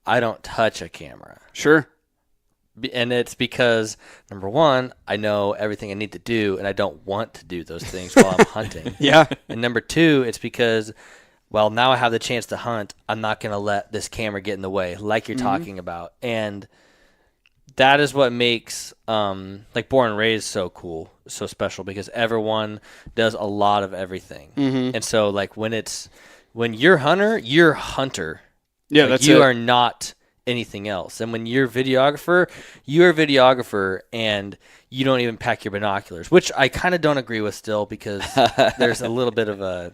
I don't touch a camera. Sure. And it's because, number one, I know everything I need to do, and I don't want to do those things while I'm hunting. Yeah. And number two, it's because, well, now I have the chance to hunt. I'm not going to let this camera get in the way, like you're talking about. And that is what makes like Born and Raised so cool, so special, because everyone does a lot of everything. And so like when you're hunter, you're hunter. Yeah, like, that's you it. are not anything else. And when you're videographer, you're a videographer, and you don't even pack your binoculars, which I kind of don't agree with still, because there's a little bit of a,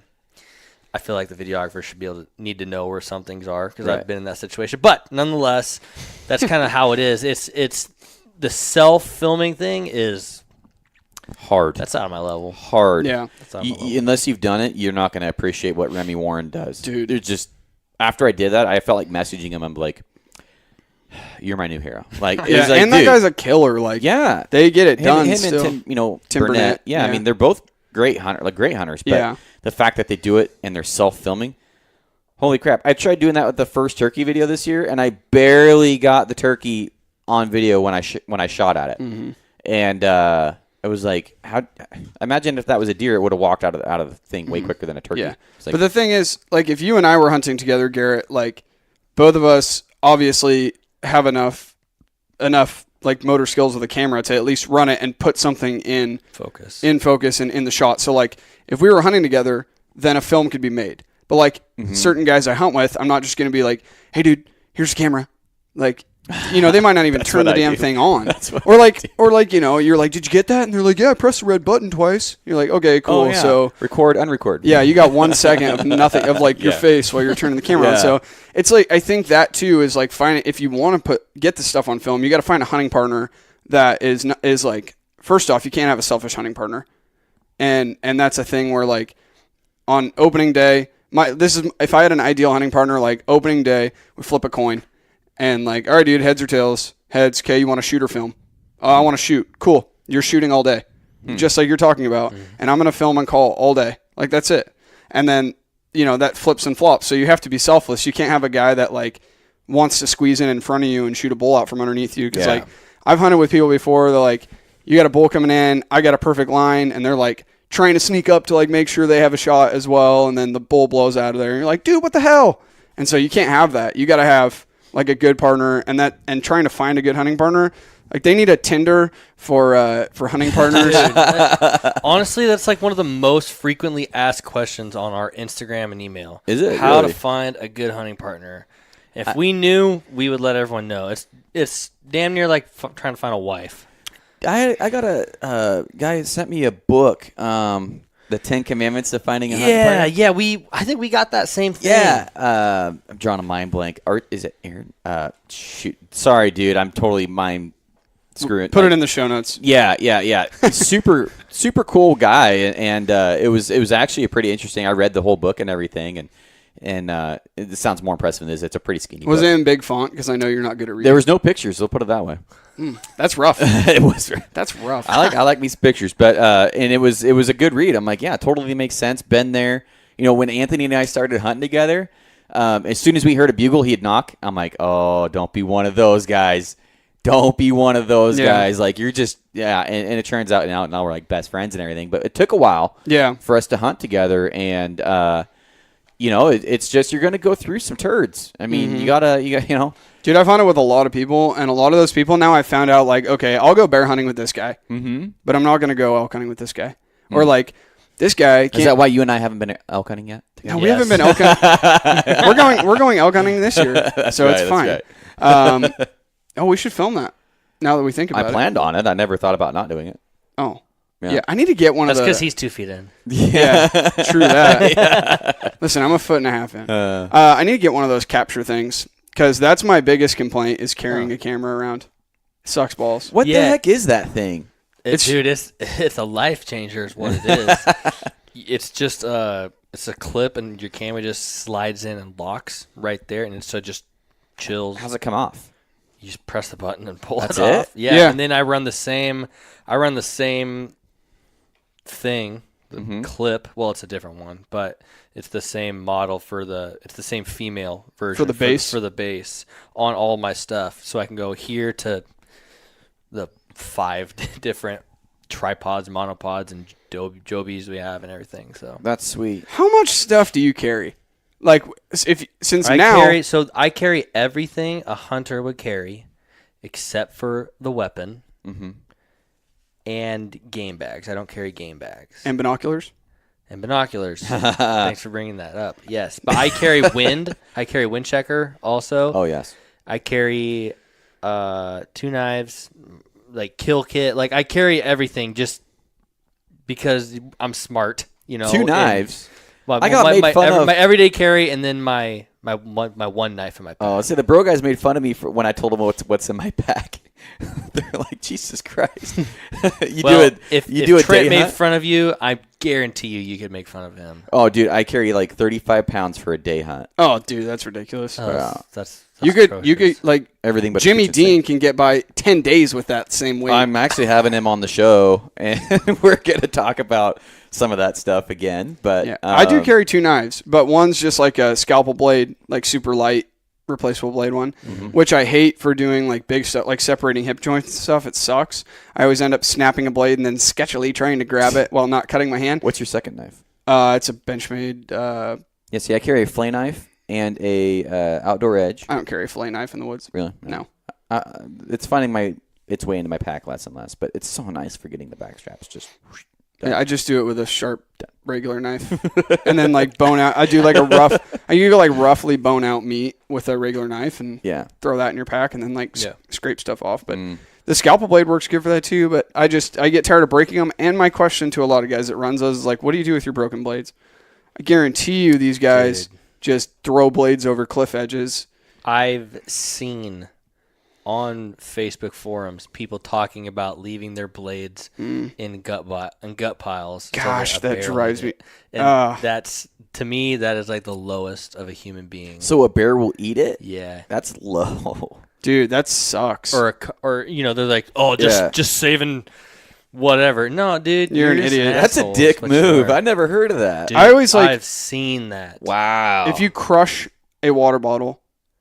I feel like the videographer should be able to need to know where some things are, because I've been in that situation. But nonetheless, that's kind of how it is. It's the self-filming thing is hard. that's out of my level. Hard. Yeah. That's out of my level. Unless you've done it, you're not going to appreciate what Remy Warren does. Dude. There's just, after I did that, I felt like messaging him. I'm like, you're my new hero. Like, Yeah, it's like, and that dude, guy's a killer. Like, yeah. they get it done Him still. and Tim, Tim Burnett, Yeah, I yeah. mean, they're both great hunters. But Yeah. the fact that they do it and they're self-filming, holy crap. I tried doing that with the first turkey video this year, and I barely got the turkey on video when I shot at it. And it was like, imagine if that was a deer, it would have walked out of the thing way quicker than a turkey. Yeah. It's like, But the thing is, like, if you and I were hunting together, Garrett, like, both of us obviously have enough like motor skills with a camera to at least run it and put something in Focus. and in the shot. So like if we were hunting together, then a film could be made. But like certain guys I hunt with, I'm not just going to be like, "Hey dude, here's the camera." Like, you know, they might not even turn the what I damn do. thing on. That's what or like, you know, you're like, "Did you get that?" And they're like, "Yeah, I pressed the red button twice." You're like, "Okay, cool." oh, yeah. So record, unrecord. yeah, you got 1 second of nothing, of like your face while you're turning the camera on. Yeah. So it's like, I think that too is like, if you want to get the stuff on film, you got to find a hunting partner that is like, first off, you can't have a selfish hunting partner. And that's a thing where like on opening day, if I had an ideal hunting partner, like opening day, we flip a coin and like, all right, dude, heads or tails? Heads. Okay. You want to shoot or film? Oh, I want to shoot. Cool. You're shooting all day. Just like you're talking about. And I'm going to film and call all day. Like, that's it. And then, you know, that flips and flops. So you have to be selfless. You can't have a guy that like wants to squeeze in front of you and shoot a bull out from underneath you. Cause Yeah. like I've hunted with people before. They're like, you got a bull coming in. I got a perfect line. And they're like trying to sneak up to like make sure they have a shot as well. And then the bull blows out of there. And you're like, dude, what the hell? And so you can't have that. You got to have like a good partner, and trying to find a good hunting partner. Like they need a Tinder for hunting partners. Honestly, that's like one of the most frequently asked questions on our Instagram and email. Is it? How Really? to find a good hunting partner? If we knew, we would let everyone know. It's damn near like trying to find a wife. I got a guy sent me a book, The 10 Commandments to Finding a Hunting Partner. Yeah. I think we got that same thing. Yeah. I'm drawing a mind blank. Art, is it Aaron? Shoot. Sorry, dude. I'm totally mind screwing. Put it in the show notes. Yeah. super cool guy, and it was actually a pretty interesting. I read the whole book and everything, and it sounds more impressive than this. It's a pretty skinny Was book. it in big font? Because I know you're not good at reading. There was no pictures. I'll put it that way. That's rough. It was. That's rough. I like these pictures, but and it was a good read. I'm like, yeah, totally makes sense. Been there. You know, when Anthony and I started hunting together, as soon as we heard a bugle, he'd knock. I'm like, oh, don't be one of those guys. Don't be one of those guys. Like, you're just, and it turns out now we're like best friends and everything. But it took a while for us to hunt together. And, you know, it's just, you're going to go through some turds. I mean, you got, you know. Dude, I've hunted with a lot of people, and a lot of those people now I found out, like, okay, I'll go bear hunting with this guy, but I'm not going to go elk hunting with this guy. Or, like, this guy can't. Is that why you and I haven't been elk hunting yet? No, we haven't been elk hunting. We're going elk hunting this year, so it's fine. Right. Oh, we should film that now that we think about it. I planned on it. I never thought about not doing it. Oh. Yeah. Yeah, I need to get one That's of the... because he's 2 feet in. Yeah, true that. Listen, I'm a foot and a half in. I need to get one of those capture things, because that's my biggest complaint is carrying a camera around. It sucks balls. What the Yeah. heck is that thing? Dude, it's a life changer is what it is. It's just it's a clip, and your camera just slides in and locks right there, and so it just chills. How's it come off? You just press the button and pull That's it off. it? Yeah, and then I run the same thing, the clip. Well, it's a different one, but it's the same model it's the same female version For the base? for the base on all my stuff. So I can go here to the 5 different tripods, monopods, and Jobies we have and everything. So That's sweet. How much stuff do you carry? Like, I carry everything a hunter would carry, except for the weapon and game bags. I don't carry game bags and binoculars. And binoculars. Thanks for bringing that up. Yes, but I carry wind. I carry wind checker also. Oh yes. I carry 2 knives, like kill kit. Like I carry everything just because I'm smart. 2 knives. I got made fun of my everyday carry, and then my one knife in my pack. Oh, so the bro guys made fun of me for when I told them what's in my pack. They're like, Jesus Christ! If Trent made fun of you, I guarantee you could make fun of him. Oh, dude, I carry like 35 pounds for a day hunt. Oh, dude, that's ridiculous. That's you could like everything but Jimmy Dean can get by 10 days with that same weight. I'm actually having him on the show, and we're going to talk about some of that stuff again. But yeah, I do carry 2 knives, but one's just like a scalpel blade, like super light replaceable blade one, which I hate for doing like big stuff, like separating hip joints and stuff. It sucks. I always end up snapping a blade and then sketchily trying to grab it while not cutting my hand. What's your second knife? It's a Benchmade. Yeah, see, I carry a flay knife and a outdoor edge. I don't carry a fillet knife in the woods. Really? No. It's finding its way into my pack less and less, but it's so nice for getting the back straps just. Yeah, I just do it with a sharp regular knife, and then like bone out. I do like roughly bone out meat with a regular knife, and throw that in your pack, and then like scrape stuff off. But the scalpel blade works good for that too. But I get tired of breaking them. And my question to a lot of guys that runs those is like, what do you do with your broken blades? I guarantee you these guys just throw blades over cliff edges. I've seen on Facebook forums people talking about leaving their blades in gut piles. Gosh, that drives me. And that's, to me, that is like the lowest of a human being. So a bear will eat it? Yeah. That's low. Dude, that sucks. Or they're like, just saving whatever. No, dude, you're an idiot. That's a dick move. I never heard of that. Dude, I've seen that. Wow. If you crush a water bottle,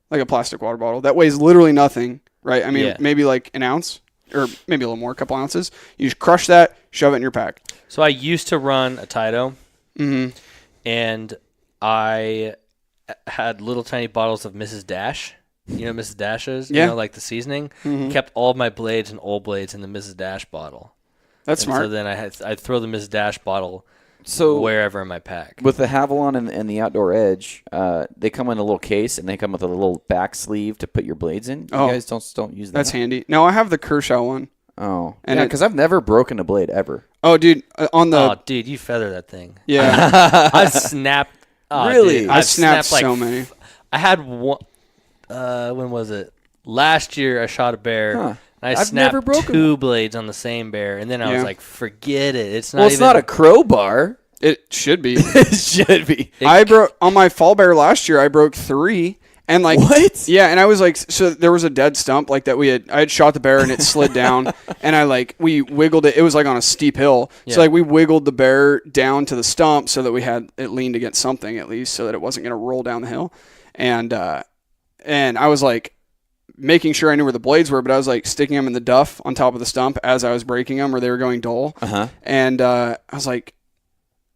like a plastic water bottle, that weighs literally nothing, right? I mean, maybe like an ounce or maybe a little more, a couple ounces. You just crush that, shove it in your pack. So I used to run a Taito, and I had little tiny bottles of Mrs. Dash. You know Mrs. Dash is? Yeah. You know, like the seasoning? Kept all of my blades and old blades in the Mrs. Dash bottle. That's smart. So then I'd throw the Mrs. Dash bottle wherever in my pack. With the Havalon and the Outdoor Edge, they come in a little case, and they come with a little back sleeve to put your blades in. You guys don't use that? That's handy. No, I have the Kershaw one. Oh. And because I've never broken a blade ever. Oh, dude. Dude, you feather that thing. Yeah. I snapped. Really? Dude, I snapped like so many. I had one. When was it? Last year, I shot a bear. Huh. And I snapped 2 blades on the same bear, and then I was like, "Forget it. It's not." Well, it's not a crowbar. It should be. It should be. I broke on my fall bear last year. I broke 3, and like what? Yeah, and I was like, so there was a dead stump like that. I had shot the bear and it slid down, and we wiggled it. It was like on a steep hill, so like we wiggled the bear down to the stump so that we had it leaned against something at least, so that it wasn't going to roll down the hill, and I was like making sure I knew where the blades were, but I was like sticking them in the duff on top of the stump as I was breaking them, or they were going dull. And I was like,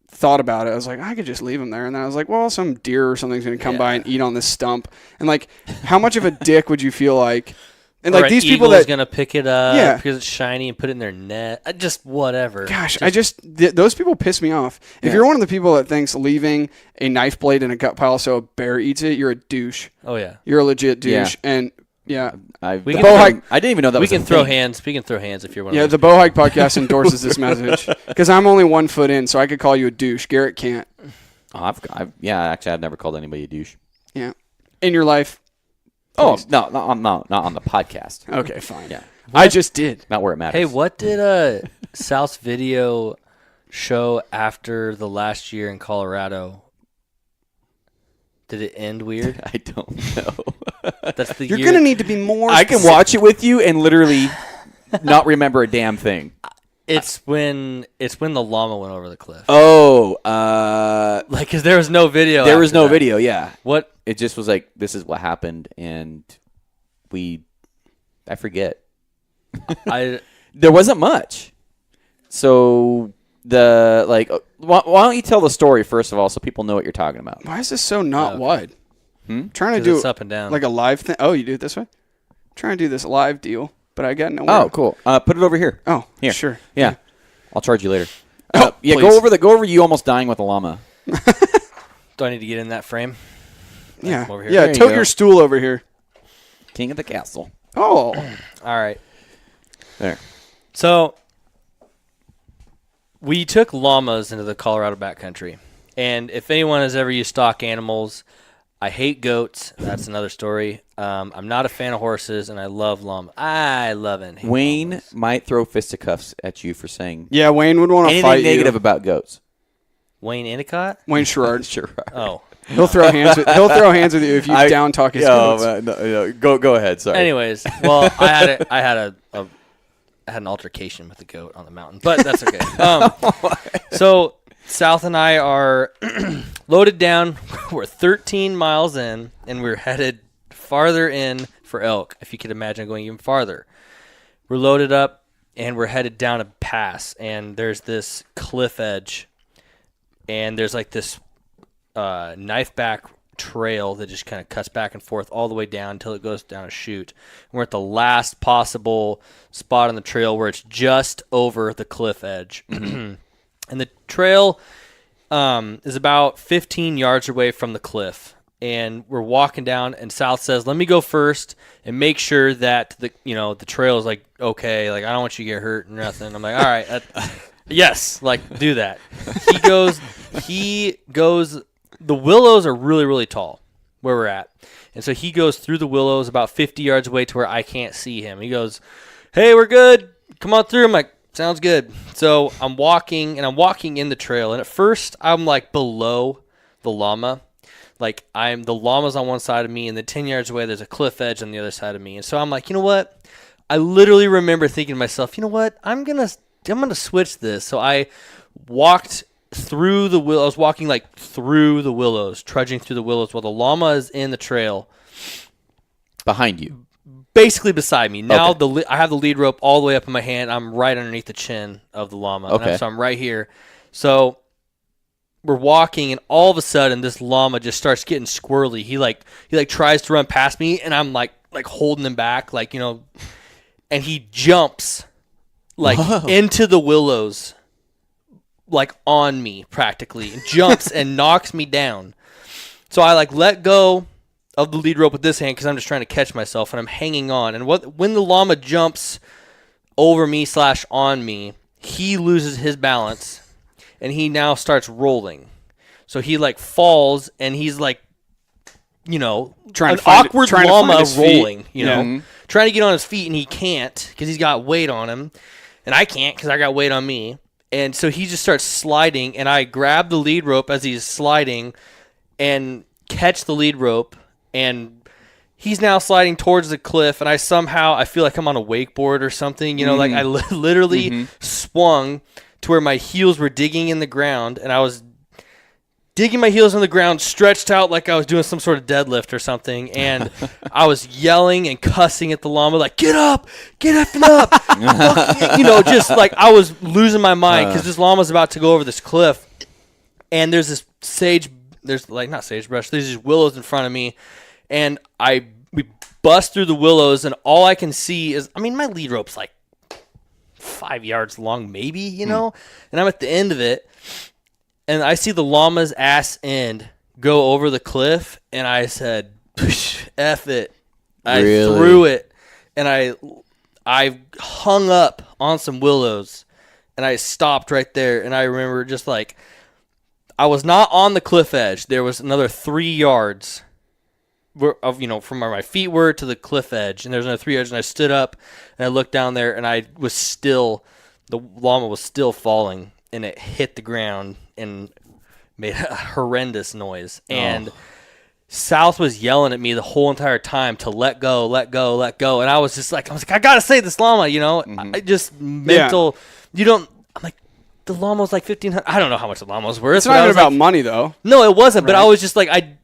thought about it. I was like, I could just leave them there. And then I was like, well, some deer or something's going to come by and eat on this stump. And like, how much of a dick would you feel like? And like these people that going to pick it up because it's shiny and put it in their net. Just whatever. Gosh, those people piss me off. If you're one of the people that thinks leaving a knife blade in a gut pile so a bear eats it, you're a douche. Oh yeah. You're a legit douche. And I didn't even know that was a thing. We can throw hands if you're one of those. The Bow Hike Podcast endorses this message because I'm only 1 foot in, so I could call you a douche. Garrett can't. Oh, actually, I've never called anybody a douche. Yeah. In your life? Please. Oh, no, not on the podcast. Okay, fine. Yeah. I just did. Not where it matters. Hey, what did South's video show after the last year in Colorado? Did it end weird? I don't know. That's the You're year. going to need to be more I can watch it with you and literally not remember a damn thing. It's when the llama went over the cliff. Oh, because there was no video. There was no that. video. Yeah. What? It just was like, this is what happened, and I forget. There wasn't much. So why don't you tell the story first of all so people know what you're talking about? Why is this so not wide? Trying to do it's up and down. like a live thing. Oh, you do it this way? Trying to do this live deal, but I got nowhere. Oh, cool. Put it over here. Oh, here. Sure. Yeah. I'll charge you later. Oh, yeah, please. go over you almost dying with a llama. Do I need to get in that frame? Yeah. Over here? Yeah, There you tote go. your stool over here. King of the castle. Oh. All right. There. So we took llamas into the Colorado backcountry. And if anyone has ever used stock animals, I hate goats. That's another story. I'm not a fan of horses, and I love llamas. I love it. Wayne might throw fisticuffs at you for saying Yeah, Wayne would want to anything fight negative you. about goats. Wayne Endicott? Wayne Sherrard. Sure. Oh. He'll throw hands with you if you down talk his goats. Go ahead. Sorry. Anyways, well, I had an altercation with the goat on the mountain, but that's okay. So South and I are loaded down. We're 13 miles in, and we're headed farther in for elk. If you could imagine going even farther, we're loaded up and we're headed down a pass. And there's this cliff edge, and there's like this knife back trail that just kind of cuts back and forth all the way down until it goes down a chute. And we're at the last possible spot on the trail where it's just over the cliff edge. And the trail is about 15 yards away from the cliff. And we're walking down, and South says, "Let me go first and make sure that the trail is like okay. Like I don't want you to get hurt or nothing." I'm like, "All right, yes, like do that." He goes. The willows are really, really tall where we're at, and so he goes through the willows about 50 yards away to where I can't see him. He goes, "Hey, we're good. Come on through." I'm like, "Sounds good." So I'm walking in the trail, and at first I'm like below the llama. Like the llama's on one side of me, and then 10 yards away there's a cliff edge on the other side of me. And so I'm like, you know what? I literally remember thinking to myself, you know what? I'm gonna switch this. So I walked through the willows. I was walking like through the willows, trudging through the willows while the llama is in the trail Behind you. basically beside me. Now Okay. I have the lead rope all the way up in my hand. I'm right underneath the chin of the llama. Okay. So I'm right here. So we're walking, and all of a sudden this llama just starts getting squirrely. He tries to run past me, and I'm like holding him back, and he jumps into the willows, like on me practically, and jumps and knocks me down. So I let go of the lead rope with this hand because I'm just trying to catch myself, and I'm hanging on. And when the llama jumps over me / on me, he loses his balance, and he now starts rolling. So he falls, and he's Trying an to find awkward trying to llama find his feet. rolling, trying to get on his feet, and he can't because he's got weight on him, and I can't because I got weight on me. And so he just starts sliding, and I grab the lead rope as he's sliding and catch the lead rope, and he's now sliding towards the cliff, and I feel like I'm on a wakeboard or something, I literally swung to where my heels were digging in the ground, and I was digging my heels in the ground, stretched out like I was doing some sort of deadlift or something, and I was yelling and cussing at the llama, like, "Get up! Get effing up!" Just like I was losing my mind because this llama's about to go over this cliff, and there's this not sagebrush, there's these willows in front of me, and we bust through the willows, and all I can see is, my lead rope's 5 yards long, maybe, and I'm at the end of it. And I see the llama's ass end go over the cliff, and I said, "F it." I threw it, and I hung up on some willows, and I stopped right there. And I remember just I was not on the cliff edge. There was another 3 yards from where my feet were to the cliff edge, and there's another 3 yards. And I stood up, and I looked down there, and the llama was still falling, and it hit the ground and made a horrendous noise. And South was yelling at me the whole entire time to let go, let go, let go. And I was just I I gotta save this llama, I just mental. I'm like, the llama was $1,500. I don't know how much the llama was worth. It's not even about money, though. No, it wasn't. Right. But I was just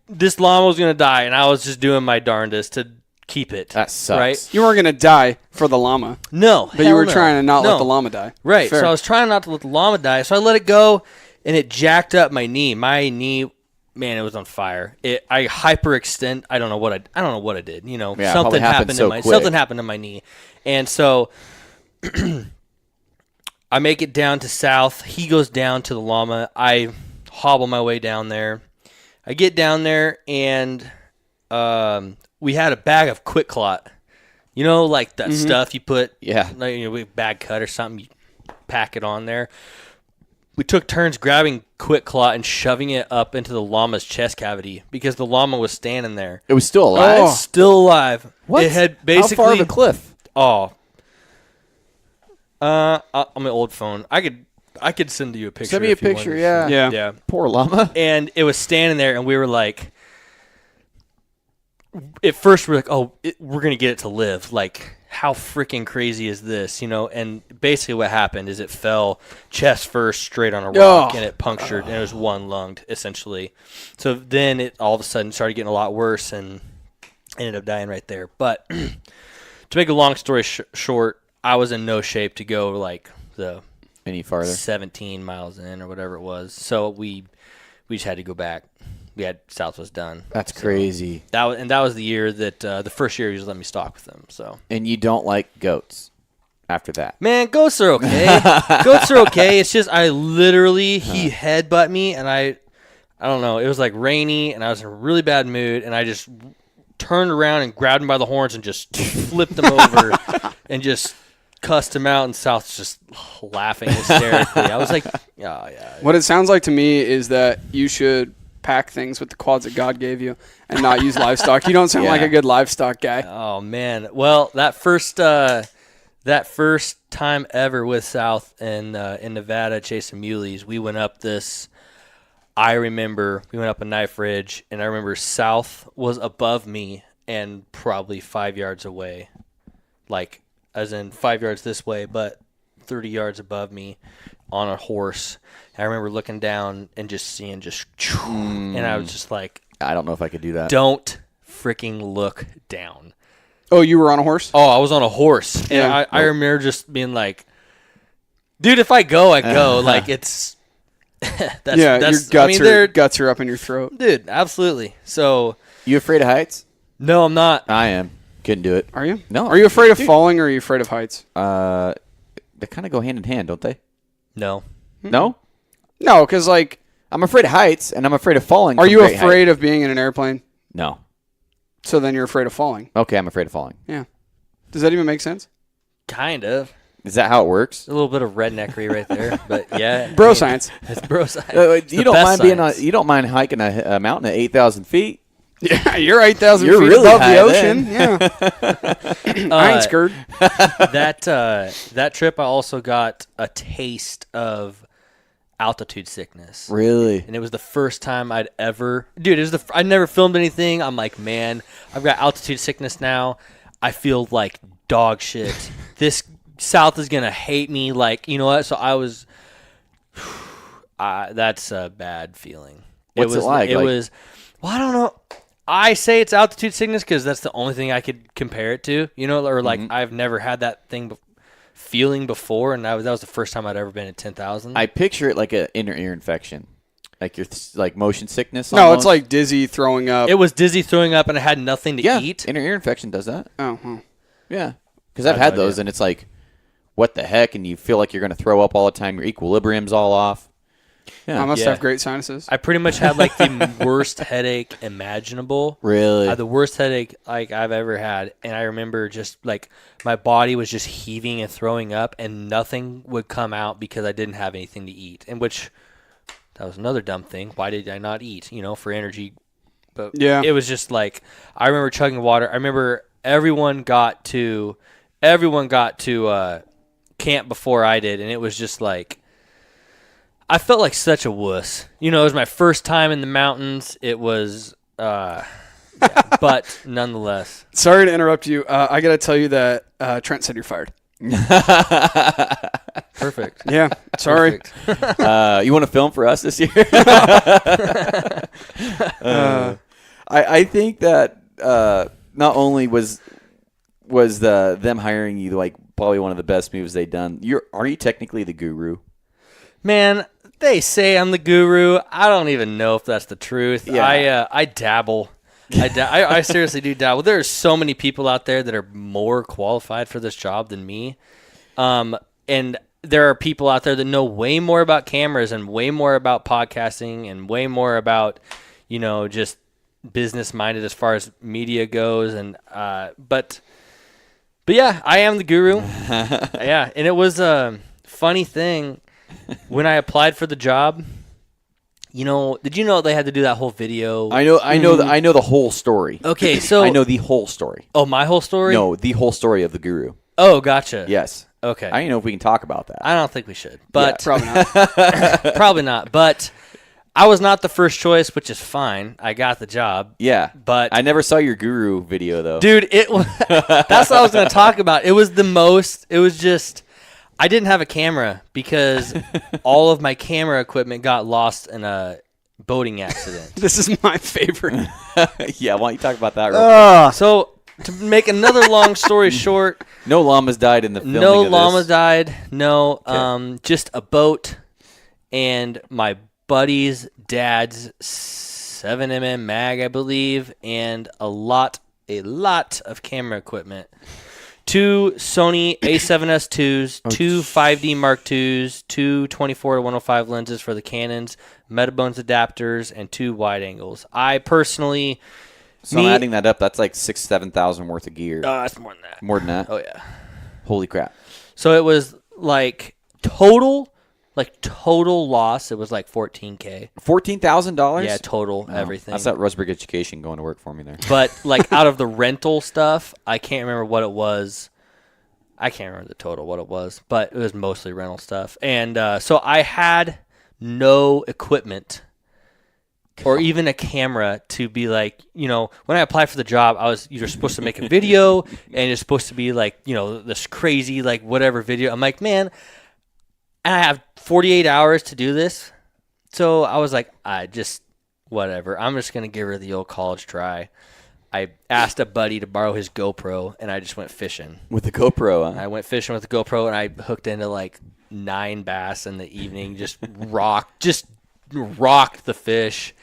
this llama was gonna die, and I was just doing my darndest to keep it. That sucks. Right? You weren't going to die for the llama. No. But you were trying to not let the llama die. Right. Fair. So I was trying not to let the llama die. So I let it go, and it jacked up my knee. My knee, man, it was on fire. I hyperextend. I don't know what I did. You know, Yeah, something happened so quick. quick. Something happened to my knee, and so I make it down to south. He goes down to the llama. I hobble my way down there. I get down there, and we had a bag of Quick Clot. You know, like that stuff you put, like, bag cut or something, you pack it on there. We took turns grabbing Quick Clot and shoving it up into the llama's chest cavity because the llama was standing there. It was still alive? Oh. Still alive. What? It had basically. How far of a cliff? Oh. On my old phone. I could send you a picture. Send me a if you picture, wanted. yeah. Yeah. Poor llama. And it was standing there, and we were like, at first we're like, oh, we're going to get it to live. Like, how freaking crazy is this, you know? And basically what happened is it fell chest first straight on a rock, and it punctured, and it was one-lunged, essentially. So then it all of a sudden started getting a lot worse and ended up dying right there. But to make a long story short, I was in no shape to go like the any farther 17 miles in or whatever it was. So we just had to go back. We had Southwest done. That's crazy. That was the year that the first year he just let me stock with them. So And you don't like goats after that? man, goats are okay. Goats are okay. It's just he headbutt me, and I don't know. It was like rainy, and I was in a really bad mood, and I just turned around and grabbed him by the horns and just flipped him over and just cussed him out, and South's just laughing hysterically. I was like, oh, yeah. What it sounds like to me is that you should pack things with the quads that God gave you and not use livestock. You don't sound like a good livestock guy. Oh man. Well, that first time ever with South in Nevada chasing muleys, we went up this. I remember we went up a knife ridge, and I remember South was above me and probably 5 yards away, like as in 5 yards this way, but 30 yards above me on a horse. And I remember looking down and just seeing and I was just like, I don't know if I could do that. don't freaking look down. Oh, you were on a horse? Oh, I was on a horse. And Yeah. I remember just being like, dude, if I go, I go. Like, it's... your guts are up in your throat. Dude, absolutely. So... You afraid of heights? No, I'm not. I am. Couldn't do it. Are you? No. Are you afraid of falling or are you afraid of heights? They kind of go hand in hand, don't they? No. No? No, because, like... I'm afraid of heights, and I'm afraid of falling. Are from you great afraid height. of being in an airplane? No. So then you're afraid of falling. Okay, I'm afraid of falling. Yeah. Does that even make sense? Kind of. Is that how it works? A little bit of redneckery right there. But, yeah. Bro science. It's bro science. It's You the don't best mind science. you don't mind hiking a mountain at 8,000 feet? Yeah, you're 8,000 You're feet really above high the ocean. Yeah. I ain't scared. That trip, I also got a taste of altitude sickness. Really? And it was the first time I'd ever, dude. I never filmed anything. I'm like, man, I've got altitude sickness now. I feel like dog shit. This South is gonna hate me. Like, you know what? So I was. That's a bad feeling. What's it like? It was. Well, I don't know. I say it's altitude sickness because that's the only thing I could compare it to. You know, or like I've never had that feeling before, and that was the first time I'd ever been at 10,000. I picture it like an inner ear infection, like your like motion sickness. No, almost. it's like dizzy, throwing up. It was dizzy, throwing up, and I had nothing to eat. Inner ear infection does that. Oh, well. Yeah, because I've had those, and it's like, what the heck? And you feel like you're going to throw up all the time. Your equilibrium's all off. Yeah. I must have great sinuses. I pretty much had like the worst headache imaginable. Really? I had the worst headache like I've ever had, and I remember just like my body was just heaving and throwing up, and nothing would come out because I didn't have anything to eat. And which that was another dumb thing. Why did I not eat? You know, for energy. But yeah, it was just like I remember chugging water. I remember everyone got to camp before I did, and it was just like. I felt like such a wuss. You know, it was my first time in the mountains. It was, but nonetheless. Sorry to interrupt you. I got to tell you that Trent said you're fired. Perfect. Yeah, sorry. Perfect. You want to film for us this year? I think that not only was them hiring you like probably one of the best moves they've done. Are you technically the guru? Man, they say I'm the guru. I don't even know if that's the truth. Yeah. I dabble. I seriously do dabble. There are so many people out there that are more qualified for this job than me. And there are people out there that know way more about cameras and way more about podcasting and way more about, just business minded as far as media goes. And but yeah, I am the guru. Yeah, and it was a funny thing when I applied for the job. Did you know they had to do that whole video? I know the whole story. Okay, so I know the whole story. Oh, my whole story? No, the whole story of the guru. Oh, gotcha. Yes. Okay. I don't know if we can talk about that. I don't think we should, but Probably not. probably not. But I was not the first choice, which is fine. I got the job. Yeah, but I never saw your guru video though. Dude, that's what I was going to talk about. It was just I didn't have a camera because all of my camera equipment got lost in a boating accident. This is my favorite. Yeah, why don't you talk about that real quick? So, to make another long story short, no llamas died in the filming no of this. llamas died. No, Okay. just a boat and my buddy's dad's 7mm mag, I believe, and a lot of camera equipment. 2 Sony A7S IIs, 2 5D Mark IIs, 2 24-105 lenses for the Canons, Metabones adapters, and 2 wide angles. I personally... So I'm adding that up. That's like 6,000-7,000 worth of gear. That's more than that. More than that? Oh, yeah. Holy crap. So it was like total loss. It was like $14,000. $14,000? Yeah, total everything. That's that Rusberg Education going to work for me there. But like out of the rental stuff, I can't remember what it was. I can't remember the total what it was, but it was mostly rental stuff. And so I had no equipment or even a camera to be like, when I applied for the job, you're supposed to make a video and it's supposed to be like, this crazy, like whatever video. I'm like, man, and I have 48 hours to do this. So I was like, whatever. I'm just going to give her the old college try. I asked a buddy to borrow his GoPro, and I just went fishing. With the GoPro, huh? I went fishing with the GoPro, and I hooked into like 9 bass in the evening, just rocked the fish.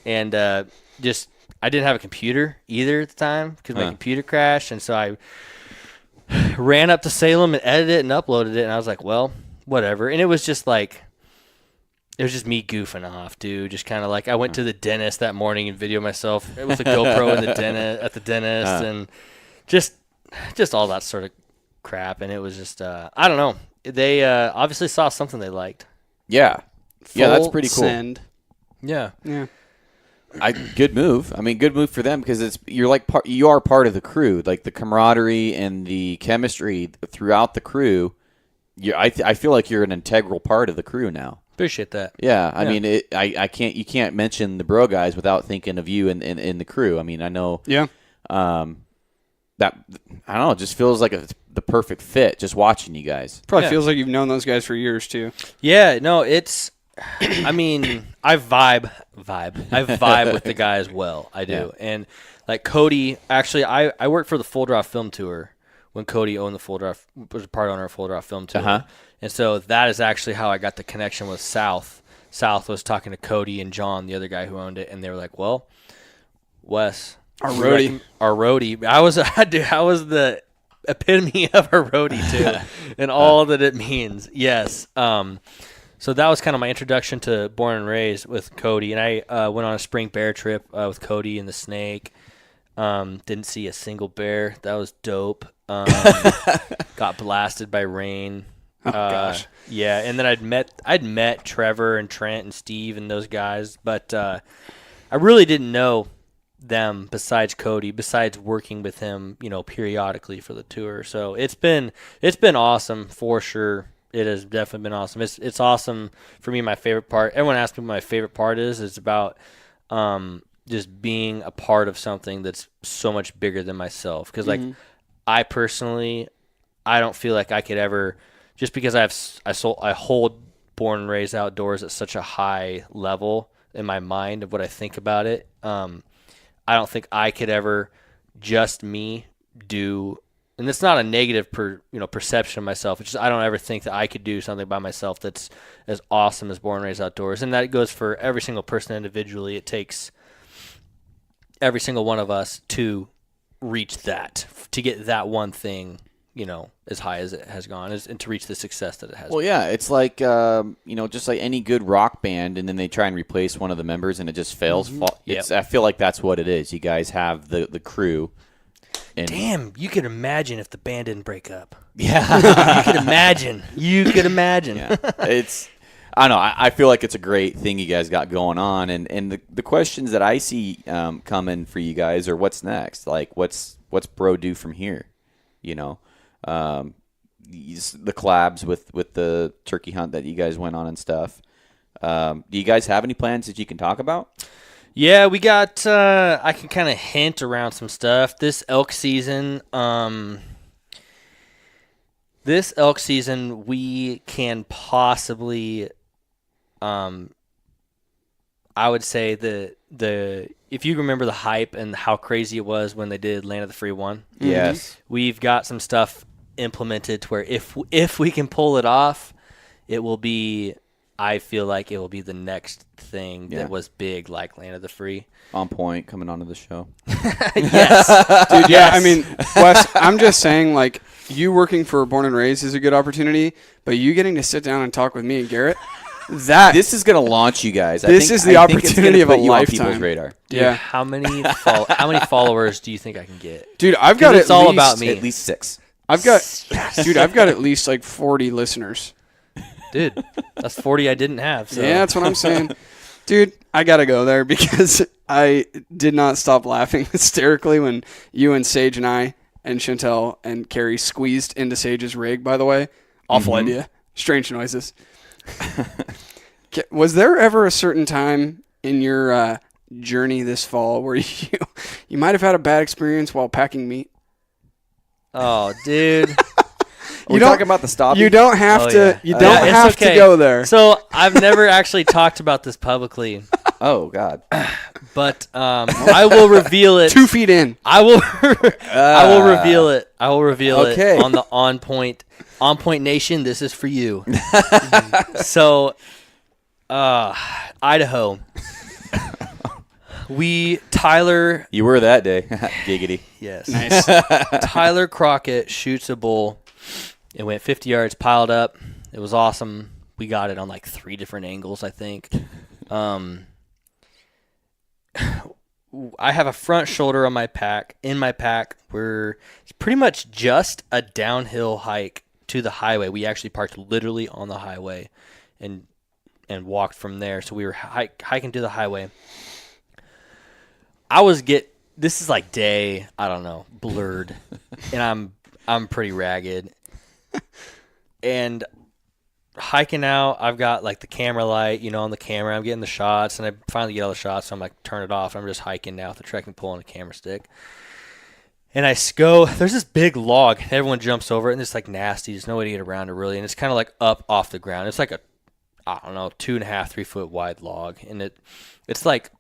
And I didn't have a computer either at the time because my computer crashed. And so I ran up to Salem and edited it and uploaded it. And I was like, well, whatever. And it was just like, it was just me goofing off, dude. Just kind of like, I went to the dentist that morning and videoed myself with a GoPro at the dentist and just all that sort of crap. And it was just, I don't know. They obviously saw something they liked. Yeah. Yeah, that's pretty cool. Send. Yeah. Yeah. Good move. I mean, good move for them because you are part of the crew. Like the camaraderie and the chemistry throughout the crew. I feel like you're an integral part of the crew now. Appreciate that. Yeah, I mean, you can't mention the bro guys without thinking of you in the crew. I mean, I know. Yeah. That I don't know. It just feels like the perfect fit. Just watching you guys. Probably feels like you've known those guys for years too. Yeah. No, it's. I mean, I vibe with the guys well. I do. Yeah. And like Cody, actually, I worked for the Full Draw Film Tour when Cody owned the Full Draw, was a part owner of Full Draw Film Tour. Uh-huh. And so that is actually how I got the connection with South. South was talking to Cody and John, the other guy who owned it, and they were like, well, Wes. Our roadie. I was the epitome of a roadie, too, and all that it means. Yes. So that was kind of my introduction to Born and Raised with Cody. And I went on a spring bear trip with Cody and the snake. Didn't see a single bear. That was dope. Got blasted by rain. Oh, gosh. Yeah, and then I'd met Trevor and Trent and Steve and those guys, but I really didn't know them besides Cody, besides working with him, periodically for the tour. So it's been awesome for sure. It has definitely been awesome. It's awesome for me. My favorite part. Everyone asks me what my favorite part is. It's about just being a part of something that's so much bigger than myself. Because I personally, I don't feel like I could ever, just because I hold Born and Raised Outdoors at such a high level in my mind of what I think about it. I don't think I could ever just me do, and it's not a negative perception of myself. It's just I don't ever think that I could do something by myself that's as awesome as Born and Raised Outdoors, and that goes for every single person individually. It takes every single one of us to reach that, to get that one thing, as high as it has gone, and to reach the success that it has. Well, yeah, it's like, just like any good rock band, and then they try and replace one of the members, and it just fails. Yep. I feel like that's what it is. You guys have the crew. And damn, you could imagine if the band didn't break up. Yeah. You could imagine. Yeah. I don't know. I feel like it's a great thing you guys got going on, and the questions that I see coming for you guys are what's next. Like, what's Bro do from here? The collabs with the turkey hunt that you guys went on and stuff. Do you guys have any plans that you can talk about? Yeah, we got. I can kind of hint around some stuff. This elk season. We can possibly. I would say the if you remember the hype and how crazy it was when they did Land of the Free 1. Yes. We've got some stuff implemented to where if we can pull it off, it will be. I feel like it will be the next thing that was big, like Land of the Free. On Point coming onto the show. Yes. Dude, yeah, I mean, Wes, I'm just saying, like, you working for Born and Raised is a good opportunity, but you getting to sit down and talk with me and Garrett, this is going to launch you guys. This is the opportunity of a lifetime. lifetime. Radar. Dude, yeah. How many followers do you think I can get? Dude, I've got it's all about me. At least 6. I've got at least like 40 listeners. Dude, that's 40 I didn't have. So. Yeah, that's what I'm saying. Dude, I got to go there because I did not stop laughing hysterically when you and Sage and I and Chantel and Carrie squeezed into Sage's rig, by the way. Awful idea. Strange noises. Was there ever a certain time in your journey this fall where you might have had a bad experience while packing meat? Oh, dude. Are we talking about the stop? You don't have to. Yeah. You don't have to go there. So I've never actually talked about this publicly. Oh God! But I will reveal it. 2 feet in. I will reveal it. I will reveal it on the On Point Nation. This is for you. So, Idaho. Tyler. You were that day. Giggity. Yes. Nice. Tyler Crockett shoots a bull. It went 50 yards, piled up. It was awesome. We got it on like 3 different angles, I think. I have a front shoulder on my pack. In my pack, it's pretty much just a downhill hike to the highway. We actually parked literally on the highway and walked from there. So we were hiking to the highway. This is like day, I don't know, blurred, and I'm pretty ragged. And hiking out, I've got like the camera light, on the camera. I'm getting the shots, and I finally get all the shots, so I'm like, turn it off. I'm just hiking now with a trekking pole and a camera stick. And there's this big log. Everyone jumps over it, and it's like nasty. There's no way to get around it really, and it's kind of like up off the ground. It's like a, I don't know, 2.5, 3 foot wide log, and it's like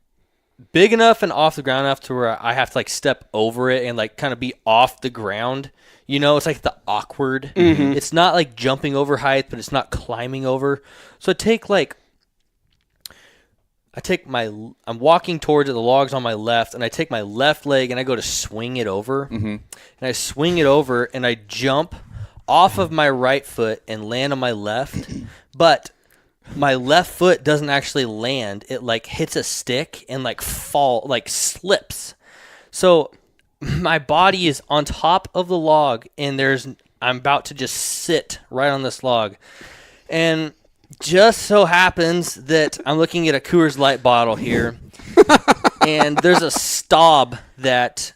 big enough and off the ground enough to where I have to like step over it and like kind of be off the ground. It's like the awkward. Mm-hmm. It's not like jumping over height, but it's not climbing over. So I'm walking towards it, the log's on my left, and I take my left leg and I go to swing it over. Mm-hmm. And I swing it over and I jump off of my right foot and land on my left. But my left foot doesn't actually land. It like hits a stick and slips. So my body is on top of the log, and I'm about to just sit right on this log. And just so happens that I'm looking at a Coors Light bottle here, and there's a stub that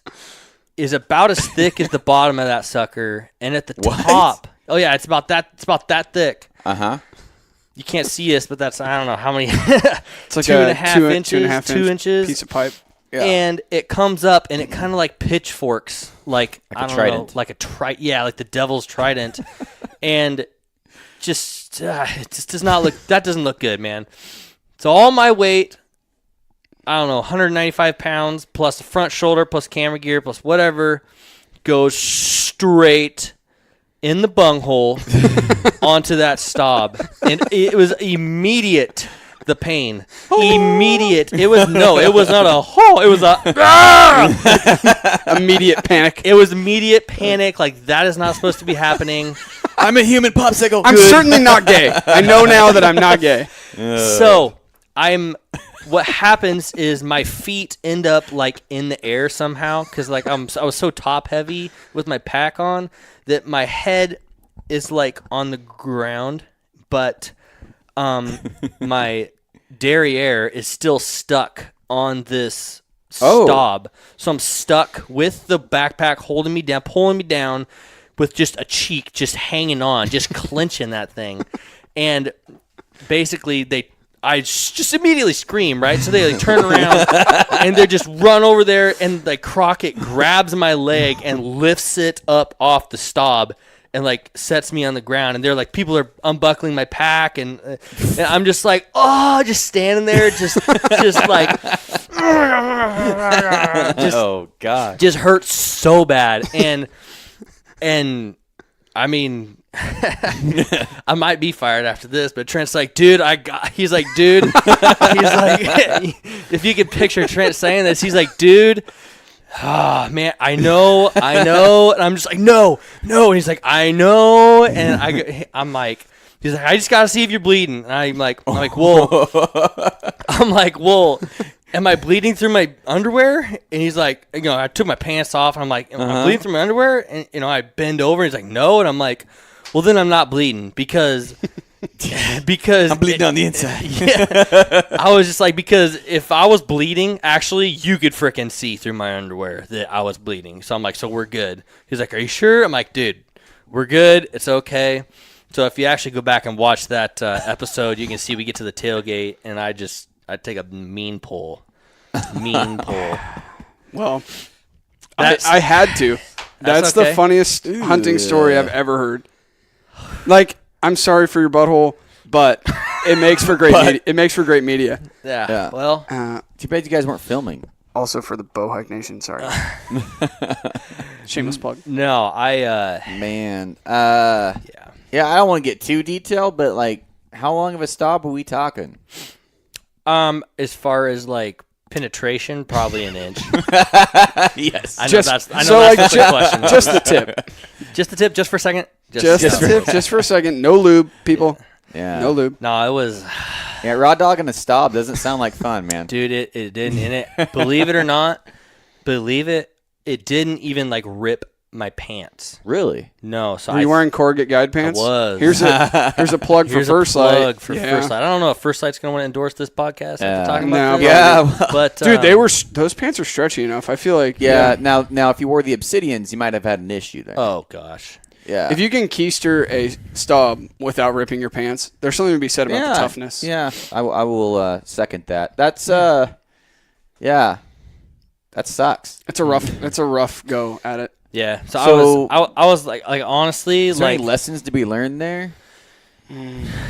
is about as thick as the bottom of that sucker, and at the top, oh yeah, it's about that thick. Uh-huh. You can't see this, but that's, I don't know how many, it's like 2.5 inches, 2 inches. Piece of pipe. Yeah. And it comes up and it kind of like pitchforks, like I don't trident. know, like like the devil's trident, and it just does not look. That doesn't look good, man. So all my weight I don't know, 195 pounds plus the front shoulder plus camera gear plus whatever goes straight in the bunghole onto that stob. And it was immediate, the pain. Immediate. It was not a hole. It was a Immediate panic. It was immediate panic. Like, that is not supposed to be happening. I'm a human popsicle. I'm certainly not gay. I know now that I'm not gay. So what happens is my feet end up like in the air somehow because like I was so top heavy with my pack on that my head is like on the ground, but my derriere is still stuck on this stob. So I'm stuck with the backpack holding me down, pulling me down with just a cheek just hanging on, just clenching that thing. And basically I just immediately scream, right? So they like turn around and they just run over there, and like Crockett grabs my leg and lifts it up off the stob and like sets me on the ground. And they're like, people are unbuckling my pack, and I'm just like, just standing there, just like, Oh God. just hurts so bad. And I mean, I might be fired after this, but Trent's like, dude, he's like, if you could picture Trent saying this, he's like, dude, man, I know, and I'm just like, no, and he's like, I know, and I'm like, he's like, I just gotta see if you're bleeding, and I'm like, well, am I bleeding through my underwear? And he's like, I took my pants off, and I'm like, am I bleeding through my underwear? And I bend over, and he's like, no, and I'm like, well, then I'm not bleeding because I'm bleeding on the inside. Yeah, I was just like, because if I was bleeding, actually, you could frickin' see through my underwear that I was bleeding. So I'm like, so we're good. He's like, are you sure? I'm like, dude, we're good. It's okay. So if you actually go back and watch that episode, you can see we get to the tailgate, and I take a mean pull. Well, I had to. That's okay. the funniest hunting story I've ever heard. Like, I'm sorry for your butthole, but it makes for great. It makes for great media. Yeah. Well, Too bad you guys weren't filming. Also for the Bowhike Nation. Sorry. Shameless plug. no, Man. yeah. Yeah, I don't want to get too detailed, but like, how long of a stop are we talking? As far as like penetration, probably an inch. Yes. I know Just that's so like the question. just the tip. Just the tip, just for a second. Just the tip. Just for a second. No lube, people. Yeah. No lube. No, it was, Yeah, raw dog in a stop doesn't sound like fun, man. dude. It didn't. And it, believe it or not, it didn't even like rip my pants. Really? No. So Were you wearing Corrugate guide pants? I was. Here's a plug for First Light. First Light. I don't know if First Light's going to want to endorse this podcast after talking about No, this. Yeah. But Dude, those pants are stretchy enough. I feel like Yeah. Now, if you wore the Obsidians, you might have had an issue there. Oh gosh. Yeah. If you can keister a stub without ripping your pants, there's something to be said about the toughness. Yeah. I will second that. That's yeah. That sucks. It's a rough go at it. Yeah. So I was like honestly, Is there like any lessons to be learned there?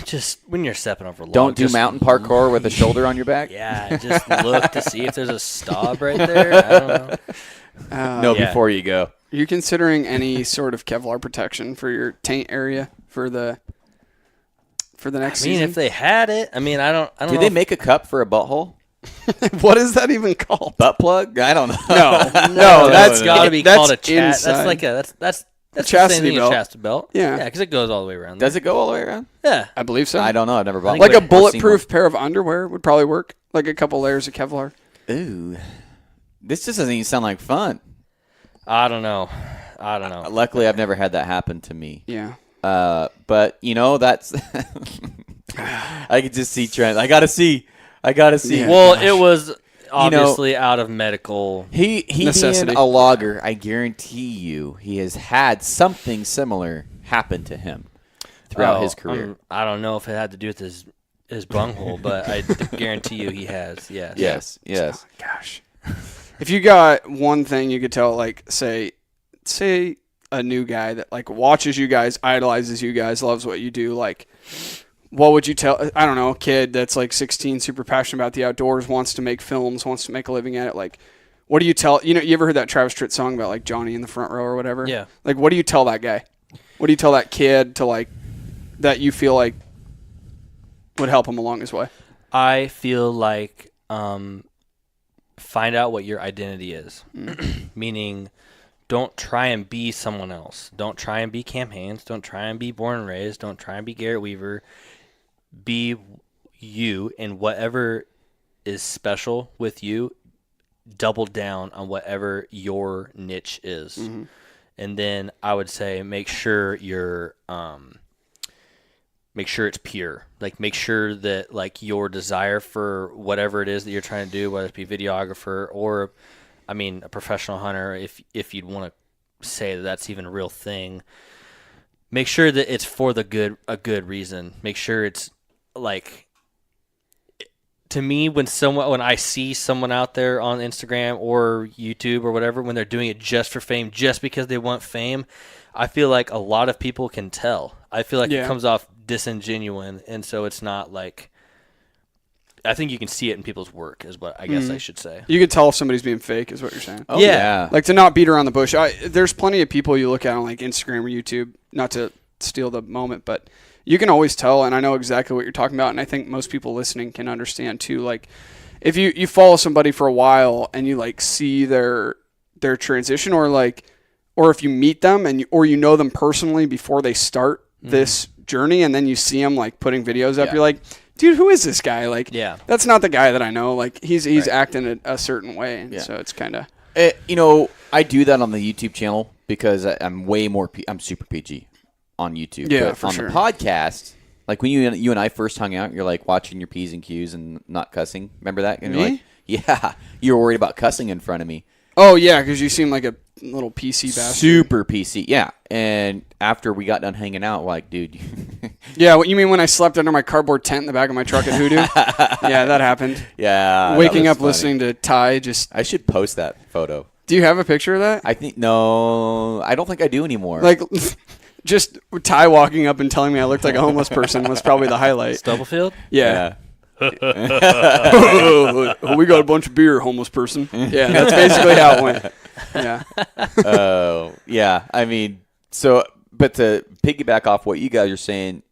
just when you're stepping over. Don't do mountain parkour with a shoulder on your back. Yeah, just look to see if there's a stub right there. I don't know. No, Yeah. before you go. Are you considering any sort of Kevlar protection for your taint area for the next I mean, season? if they had it, I mean, I don't Did know. they make a cup for a butthole? What is that even called? Butt plug? I don't know. No, that's got to be that's called a chat. inside. That's like that's the chastity same thing belt. as chastity belt. Yeah. Yeah, because it goes all the way around. Does it go all the way around? Yeah. I believe so. I don't know. I've never bought Like one. a bulletproof pair of underwear would probably work. Like a couple layers of Kevlar. Ooh. This just doesn't even sound like fun. I don't know. Luckily, I've never had that happen to me. Yeah. But, that's... I could just see Trent. I got to see. Yeah. Well, it was obviously out of medical. He necessity. being a logger, I guarantee you he has had something similar happen to him throughout his career. I don't know if it had to do with his bunghole, but I guarantee you he has. Yes. Yes. Gosh. If you got one thing you could tell, like, say a new guy that, like, watches you guys, idolizes you guys, loves what you do, like, what would you tell, I don't know, a kid that's like 16, super passionate about the outdoors, wants to make films, wants to make a living at it? Like, what do you tell, you ever heard that Travis Tritt song about like Johnny in the front row or whatever? Yeah. Like, what do you tell that guy? What do you tell that kid to like, that you feel like would help him along his way? I feel like find out what your identity is. Meaning, don't try and be someone else. Don't try and be Cam Hanes. Don't try and be Born and Raised. Don't try and be Garrett Weaver. Be you, and whatever is special with you, double down on whatever your niche is. And then I would say make sure it's pure. Like, make sure that like your desire for whatever it is that you're trying to do, whether it be videographer or, I mean, a professional hunter, if you'd want to say that that's even a real thing, make sure that it's for a good reason. Make sure it's like, to me, when I see someone out there on Instagram or YouTube or whatever, when they're doing it just for fame, just because they want fame, I feel like a lot of people can tell. I feel like it comes off disingenuine, and so it's not like, I think you can see it in people's work, is what I guess I should say. You could tell if somebody's being fake, is what you're saying. Oh, yeah. Like, to not beat around the bush. There's plenty of people you look at on like Instagram or YouTube, not to steal the moment, but you can always tell, and I know exactly what you're talking about, and I think most people listening can understand too. Like, if you follow somebody for a while and you like see their transition, or if you meet them or you know them personally before they start this journey, and then you see them like putting videos up, you're like, dude, who is this guy? Like, that's not the guy that I know. Like, he's acting a certain way, and so it's kind of. I do that on the YouTube channel because I'm way more. I'm super PG on YouTube. Yeah, but for on sure. the podcast, like when you and I first hung out, you're like watching your P's and Q's and not cussing. Remember that? And you're Me? like, yeah, you were worried about cussing in front of me. Oh yeah, because you seem like a little PC bastard. Super PC, yeah. And after we got done hanging out, like, dude. Yeah, what you mean when I slept under my cardboard tent in the back of my truck at Hoodoo? Yeah, that happened. Yeah. Waking up listening to Ty just. I should post that photo. Do you have a picture of that? I don't think I do anymore. Like, just Ty walking up and telling me I looked like a homeless person was probably the highlight. Stubblefield? Yeah. We got a bunch of beer, homeless person. Yeah, that's basically how it went. Yeah. Oh, yeah. I mean, but to piggyback off what you guys are saying,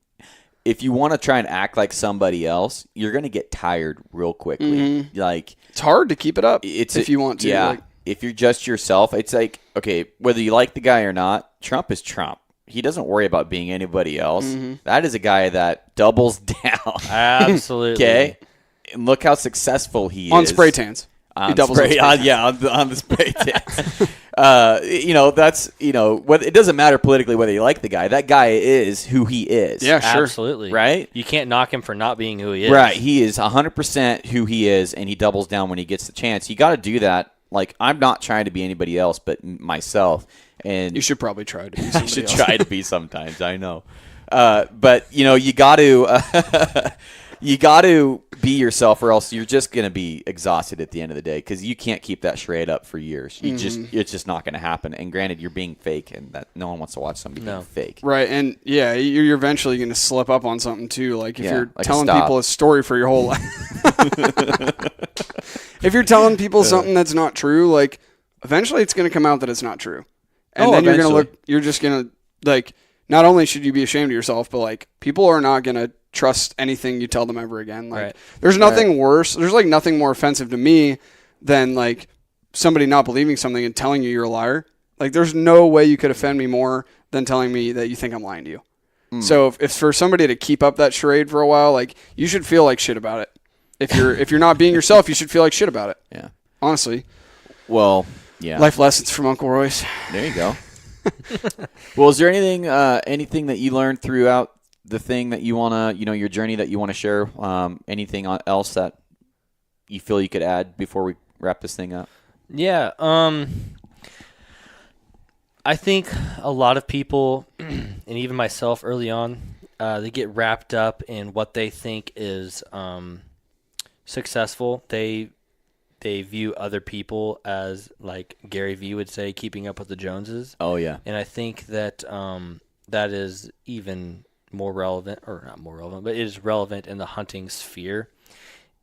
if you want to try and act like somebody else, you're going to get tired real quickly. Like, it's hard to keep it up if you want to. Yeah. Like, if you're just yourself, it's like, okay, whether you like the guy or not, Trump is Trump. He doesn't worry about being anybody else. That is a guy that doubles down. Absolutely. Okay? And look how successful he is. on spray tans. He doubles on spray tans. on the spray tans. That's, it doesn't matter politically whether you like the guy. That guy is who he is. Yeah, sure. Absolutely. Right? You can't knock him for not being who he is. Right. He is 100% who he is, and he doubles down when he gets the chance. You got to do that. Like, I'm not trying to be anybody else but myself. And You should probably try to be somebody I should else. try to be sometimes. I know. But, you got to you got to be yourself, or else you're just going to be exhausted at the end of the day, because you can't keep that charade up for years. It's just not going to happen. And granted, you're being fake, and that no one wants to watch somebody being fake. Right, and yeah, you're eventually going to slip up on something too. Like if you're like telling stop. people a story for your whole life. If you're telling people something that's not true, like eventually it's going to come out that it's not true. And then you're just going to like, not only should you be ashamed of yourself, but like people are not going to trust anything you tell them ever again. Like there's nothing worse. There's like nothing more offensive to me than like somebody not believing something and telling you you're a liar. Like there's no way you could offend me more than telling me that you think I'm lying to you. So if for somebody to keep up that charade for a while, like you should feel like shit about it. If you're not being yourself, you should feel like shit about it. Yeah. Honestly. Well, yeah. Life lessons from Uncle Royce. There you go. Well, is there anything that you learned throughout the thing that you want to, your journey that you want to share? Anything else that you feel you could add before we wrap this thing up? Yeah. I think a lot of people, and even myself early on, they get wrapped up in what they think is successful. They view other people as, like Gary Vee would say, keeping up with the Joneses. Oh, yeah. And I think that that is even more relevant, or not more relevant, but it is relevant in the hunting sphere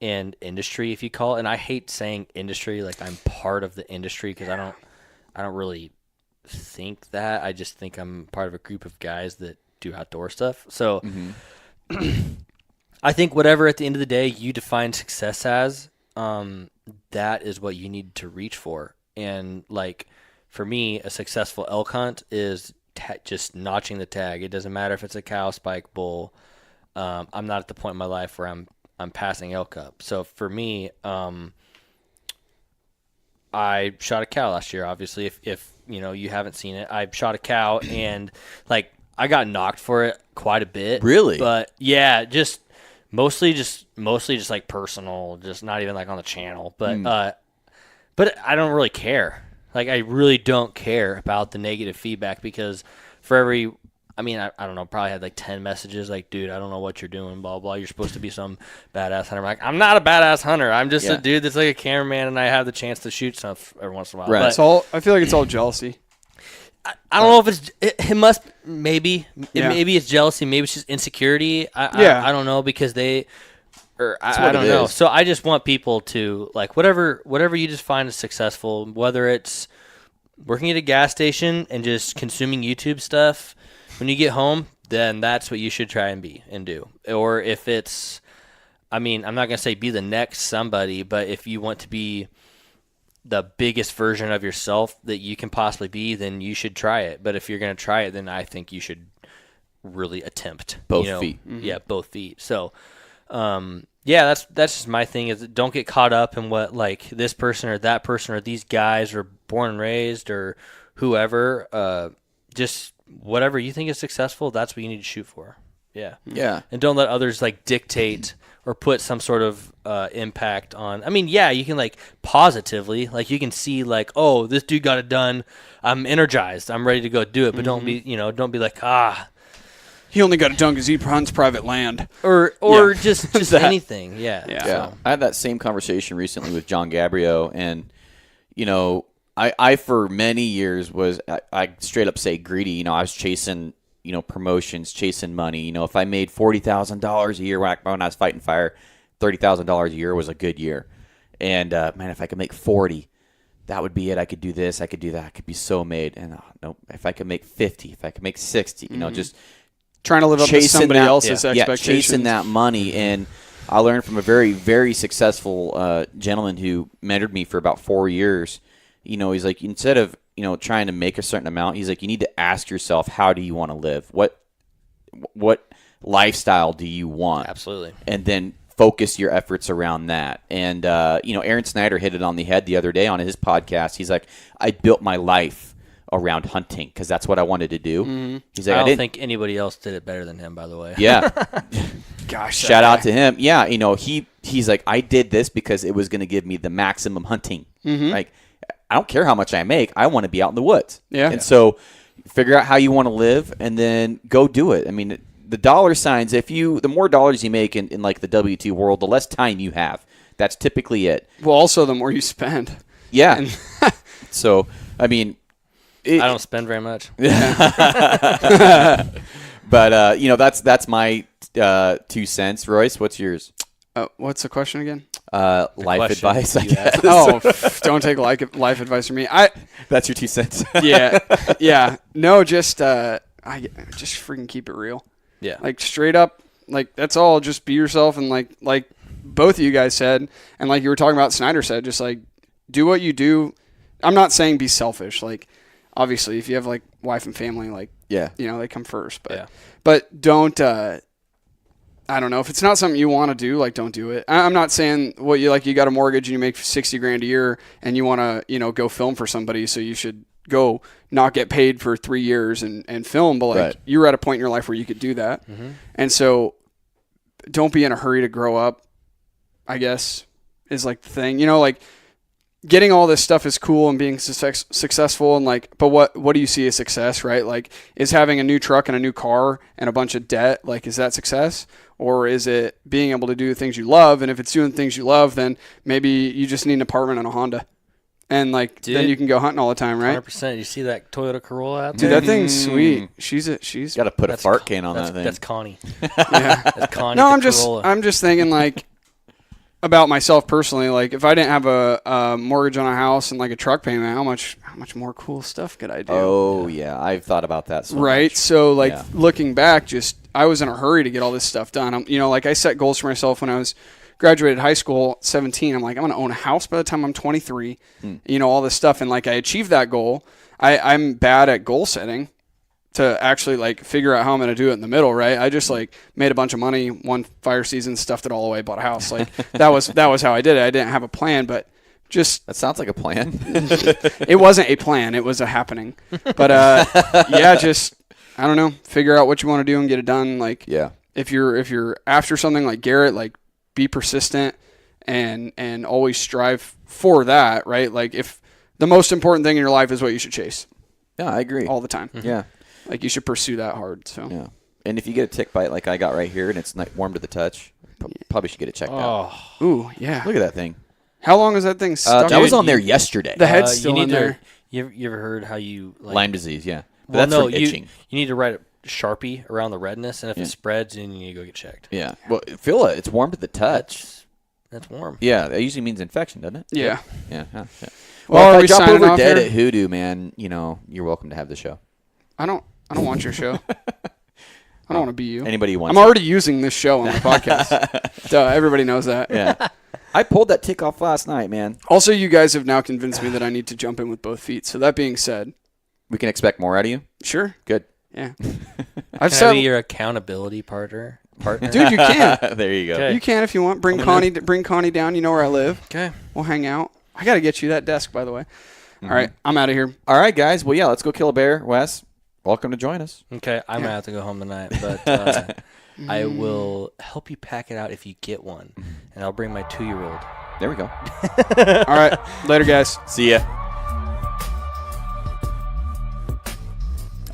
and industry, if you call it. And I hate saying industry, like I'm part of the industry, because I don't really think that. I just think I'm part of a group of guys that do outdoor stuff. So I think whatever at the end of the day you define success as, that is what you need to reach for. And like for me, a successful elk hunt is just notching the tag. It doesn't matter if it's a cow, spike, bull. I'm not at the point in my life where I'm passing elk up. So for me, I shot a cow last year. Obviously, if you haven't seen it, I shot a cow and like I got knocked for it quite a bit. Really? But yeah, mostly just like personal, just not even like on the channel. But but I don't really care. Like I really don't care about the negative feedback, because for every, I don't know, probably had like 10 messages like, dude, I don't know what you're doing, blah, blah. You're supposed to be some badass hunter. I'm like, I'm not a badass hunter. I'm just a dude that's like a cameraman, and I have the chance to shoot stuff every once in a while. Right. But I feel like it's all jealousy. I don't know if it must, maybe it's jealousy. Maybe it's just insecurity. I don't know, because I don't know. So I just want people to, like, whatever you just find is successful, whether it's working at a gas station and just consuming YouTube stuff when you get home, then that's what you should try and be and do. Or if it's, I'm not going to say be the next somebody, but if you want to be the biggest version of yourself that you can possibly be, then you should try it. But if you're going to try it, then I think you should really attempt both feet. Mm-hmm. Yeah, both feet. So, that's just my thing, is don't get caught up in what like this person or that person or these guys are born and raised or whoever. Just whatever you think is successful, that's what you need to shoot for. Yeah. Yeah. And don't let others like dictate or put some sort of impact on. You can like positively, like you can see like, oh, this dude got it done. I'm energized. I'm ready to go do it. But don't be like, he only got it done because he hunts private land. Or just anything. Yeah. So. I had that same conversation recently with John Gabriel, and I for many years I straight up say greedy. I was chasing promotions, chasing money. If I made $40,000 a year when I was fighting fire, $30,000 a year was a good year. And if I could make 40, that would be it. I could do this, I could do that. I could be so made. And no, if I could make 50, if I could make 60, just trying to live up to somebody else's expectations. Yeah, chasing that money. And I learned from a very, very successful gentleman who mentored me for about 4 years. He's like, instead of trying to make a certain amount, he's like, you need to ask yourself, how do you want to live? What lifestyle do you want? Absolutely. And then focus your efforts around that. And Aaron Snyder hit it on the head the other day on his podcast. He's like, I built my life around hunting because that's what I wanted to do. Mm-hmm. He's like, I don't think anybody else did it better than him, by the way. Yeah. Gosh, shout out to him. Yeah, he's like, I did this because it was going to give me the maximum hunting. Mm-hmm. Like, I don't care how much I make. I want to be out in the woods. Yeah. And so figure out how you want to live and then go do it. The dollar signs, the more dollars you make in like the W2 world, the less time you have. That's typically it. Well, also the more you spend. Yeah. So, I don't spend very much. But, that's my 2 cents. Royce, what's yours? What's the question again? Life advice, I guess. Don't take life advice from me. That's your 2 cents. Yeah. No, just freaking keep it real. Yeah. Like straight up, like that's all. Just be yourself, and like both of you guys said, and like you were talking about, Snyder said, just like do what you do. I'm not saying be selfish. Like obviously, if you have like wife and family, like they come first. But don't. I don't know, if it's not something you want to do, like don't do it. I'm not saying you got a mortgage and you make $60,000 a year and you want to, go film for somebody. So you should go not get paid for 3 years and film. But like you were at a point in your life where you could do that. Mm-hmm. And so don't be in a hurry to grow up, I guess is like the thing, like getting all this stuff is cool and being successful and like, but what do you see as success, right? Like is having a new truck and a new car and a bunch of debt, like, is that success? Or is it being able to do the things you love? And if it's doing things you love, then maybe you just need an apartment and a Honda. and like Dude, then you can go hunting all the time, right? 100%. You see that Toyota Corolla out Dude, there? that thing's sweet. She's Got to put a That's fart Con- can on that thing. That's Connie. yeah. That's Connie. No, the Corolla. I'm just thinking like about myself personally. Like if I didn't have a mortgage on a house and like a truck payment, how much more cool stuff could I do? Oh yeah, I've thought about that. So right. much. So like Yeah. looking back, just I was in a hurry to get all this stuff done. Like I set goals for myself when I was graduated high school at 17. I'm like, I'm going to own a house by the time I'm 23. All this stuff. And like I achieved that goal. I'm bad at goal setting to actually like figure out how I'm going to do it in the middle, right? I just like made a bunch of money, one fire season, stuffed it all away, bought a house. Like that was how I did it. I didn't have a plan, but just That sounds like a plan. it wasn't a plan. It was a happening. But just I don't know, figure out what you want to do and get it done. Like Yeah. if you're after something like Garrett, like be persistent and always strive for that, right? Like if the most important thing in your life is what you should chase Yeah, I agree. all the time. Yeah. Like you should pursue that hard. So Yeah. And if you get a tick bite like I got right here and it's not warm to the touch, probably should get it checked out. Oh, ooh, yeah. Look at that thing. How long is that thing stuck? That was Dude, on there yesterday. the head's you still need in to. there. You ever heard how you like? Lyme disease, yeah. But Well, that's no, from itching. you need to write a Sharpie around the redness, and if Yeah. it spreads, then you need to go get checked. Yeah. Well, feel it. It's warm to the touch. That's warm. Yeah, that usually means infection, doesn't it? Yeah. Yeah. Yeah. Well, Well, are if we I drop signing over off dead here? at Hoodoo, man, you're welcome to have the show. I don't want your show. I don't want to be you. Anybody who wants I'm it. already using this show on the podcast. Duh, everybody knows that. Yeah. I pulled that tick off last night, man. Also, you guys have now convinced me that I need to jump in with both feet. So that being said, We can expect more out of you. sure. Good. Yeah. I've Can I said, be your accountability partner? dude, you can. There you go. Okay. You can if you want. Bring Connie down. You know where I live. Okay. We'll hang out. I got to get you that desk, by the way. All right. I'm out of here. All right, guys. Well, yeah, let's go kill a bear. Wes, welcome to join us. Okay. I might have to go home tonight, but I will help you pack it out if you get one, and I'll bring my 2-year-old. There we go. All right. Later, guys. See ya.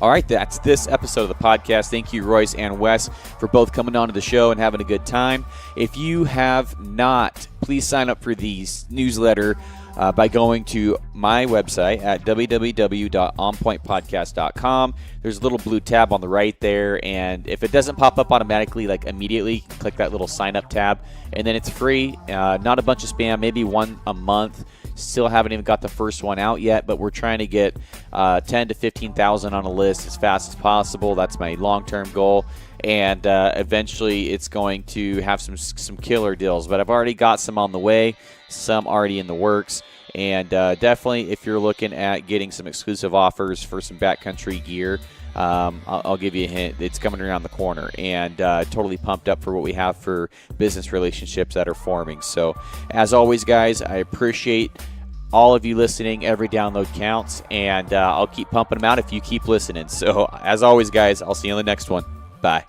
All right, that's this episode of the podcast. Thank you, Royce and Wes, for both coming on to the show and having a good time. If you have not, please sign up for the newsletter by going to my website at www.onpointpodcast.com. There's a little blue tab on the right there, and if it doesn't pop up automatically, like immediately, click that little sign up tab, and then it's free. Not a bunch of spam, maybe one a month. Still haven't even got the first one out yet, but we're trying to get 10 to 15,000 on a list as fast as possible. That's my long-term goal, and eventually it's going to have some killer deals. But I've already got some on the way, some already in the works, and definitely if you're looking at getting some exclusive offers for some backcountry gear, I'll give you a hint. It's coming around the corner, and totally pumped up for what we have for business relationships that are forming. So, as always, guys, I appreciate all of you listening. Every download counts, and I'll keep pumping them out if you keep listening. So, as always, guys, I'll see you on the next one. Bye.